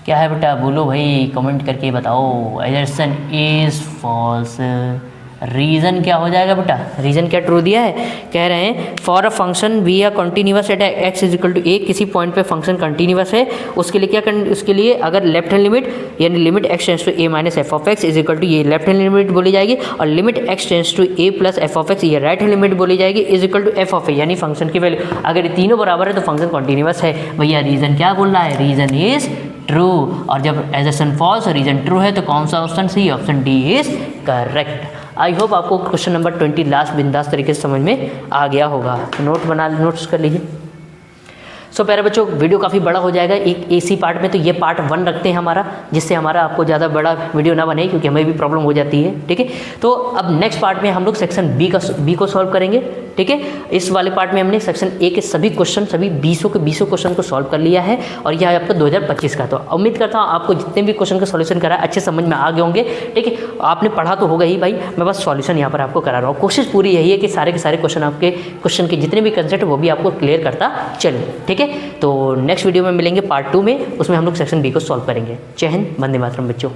क्या है बेटा? बोलो भाई, कमेंट करके बताओ। एजर्सन इज फॉल्स। रीज़न क्या हो जाएगा बेटा? रीज़न क्या ट्रू दिया है? कह रहे हैं for a function we are continuous at x is equal to a, किसी पॉइंट पे फंक्शन कंटिन्यूअस है, उसके लिए क्या उसके लिए अगर लेफ्ट हैंड लिमिट यानी limit x tends to a minus F of x is equal to, ये लेफ्ट हैंड लिमिट बोली जाएगी, और limit x tends to a plus F of X ये राइट हैंड लिमिट बोली जाएगी, is equal to F of ए, यानी function की value. अगर ये तीनों बराबर है तो फंक्शन कंटिन्यूअस है। भैया रीज़न क्या बोल रहा है? Reason is true. और जब एजर्सन फॉल्स और रीज़न ट्रू है तो कौन सा ऑप्शन सही? Option D is correct. I hope आपको क्वेश्चन नंबर 20 लास्ट बिंदास तरीके से समझ में आ गया होगा। नोट्स कर लीजिए। सो प्यारे बच्चों, वीडियो काफ़ी बड़ा हो जाएगा एक इसी पार्ट में, तो ये पार्ट 1 रखते हैं हमारा, जिससे हमारा आपको ज़्यादा बड़ा वीडियो ना बने, क्योंकि हमें भी प्रॉब्लम हो जाती है, ठीक है। तो अब नेक्स्ट पार्ट में हम लोग सेक्शन बी को सॉल्व करेंगे, ठीक है। इस वाले पार्ट में हमने सेक्शन ए के सभी क्वेश्चन, सभी 20 के 20 क्वेश्चन को सॉल्व कर लिया है, और यह है आपका 2025 का। तो उम्मीद करता हूँ आपको जितने भी क्वेश्चन का सॉल्यूशन करा है अच्छे समझ में आ गए होंगे, ठीक है। आपने पढ़ा तो होगा ही भाई, मैं बस सॉल्यूशन यहाँ पर आपको करा रहा हूँ। कोशिश पूरी यही है कि सारे के सारे क्वेश्चन आपके क्वेश्चन के जितने भी कंसेप्ट वो भी आपको क्लियर करता चले, ठीक है। तो नेक्स्ट वीडियो में मिलेंगे पार्ट 2 में, उसमें हम लोग सेक्शन बी को सॉल्व करेंगे। जय हिंद, वंदे मातरम बच्चों।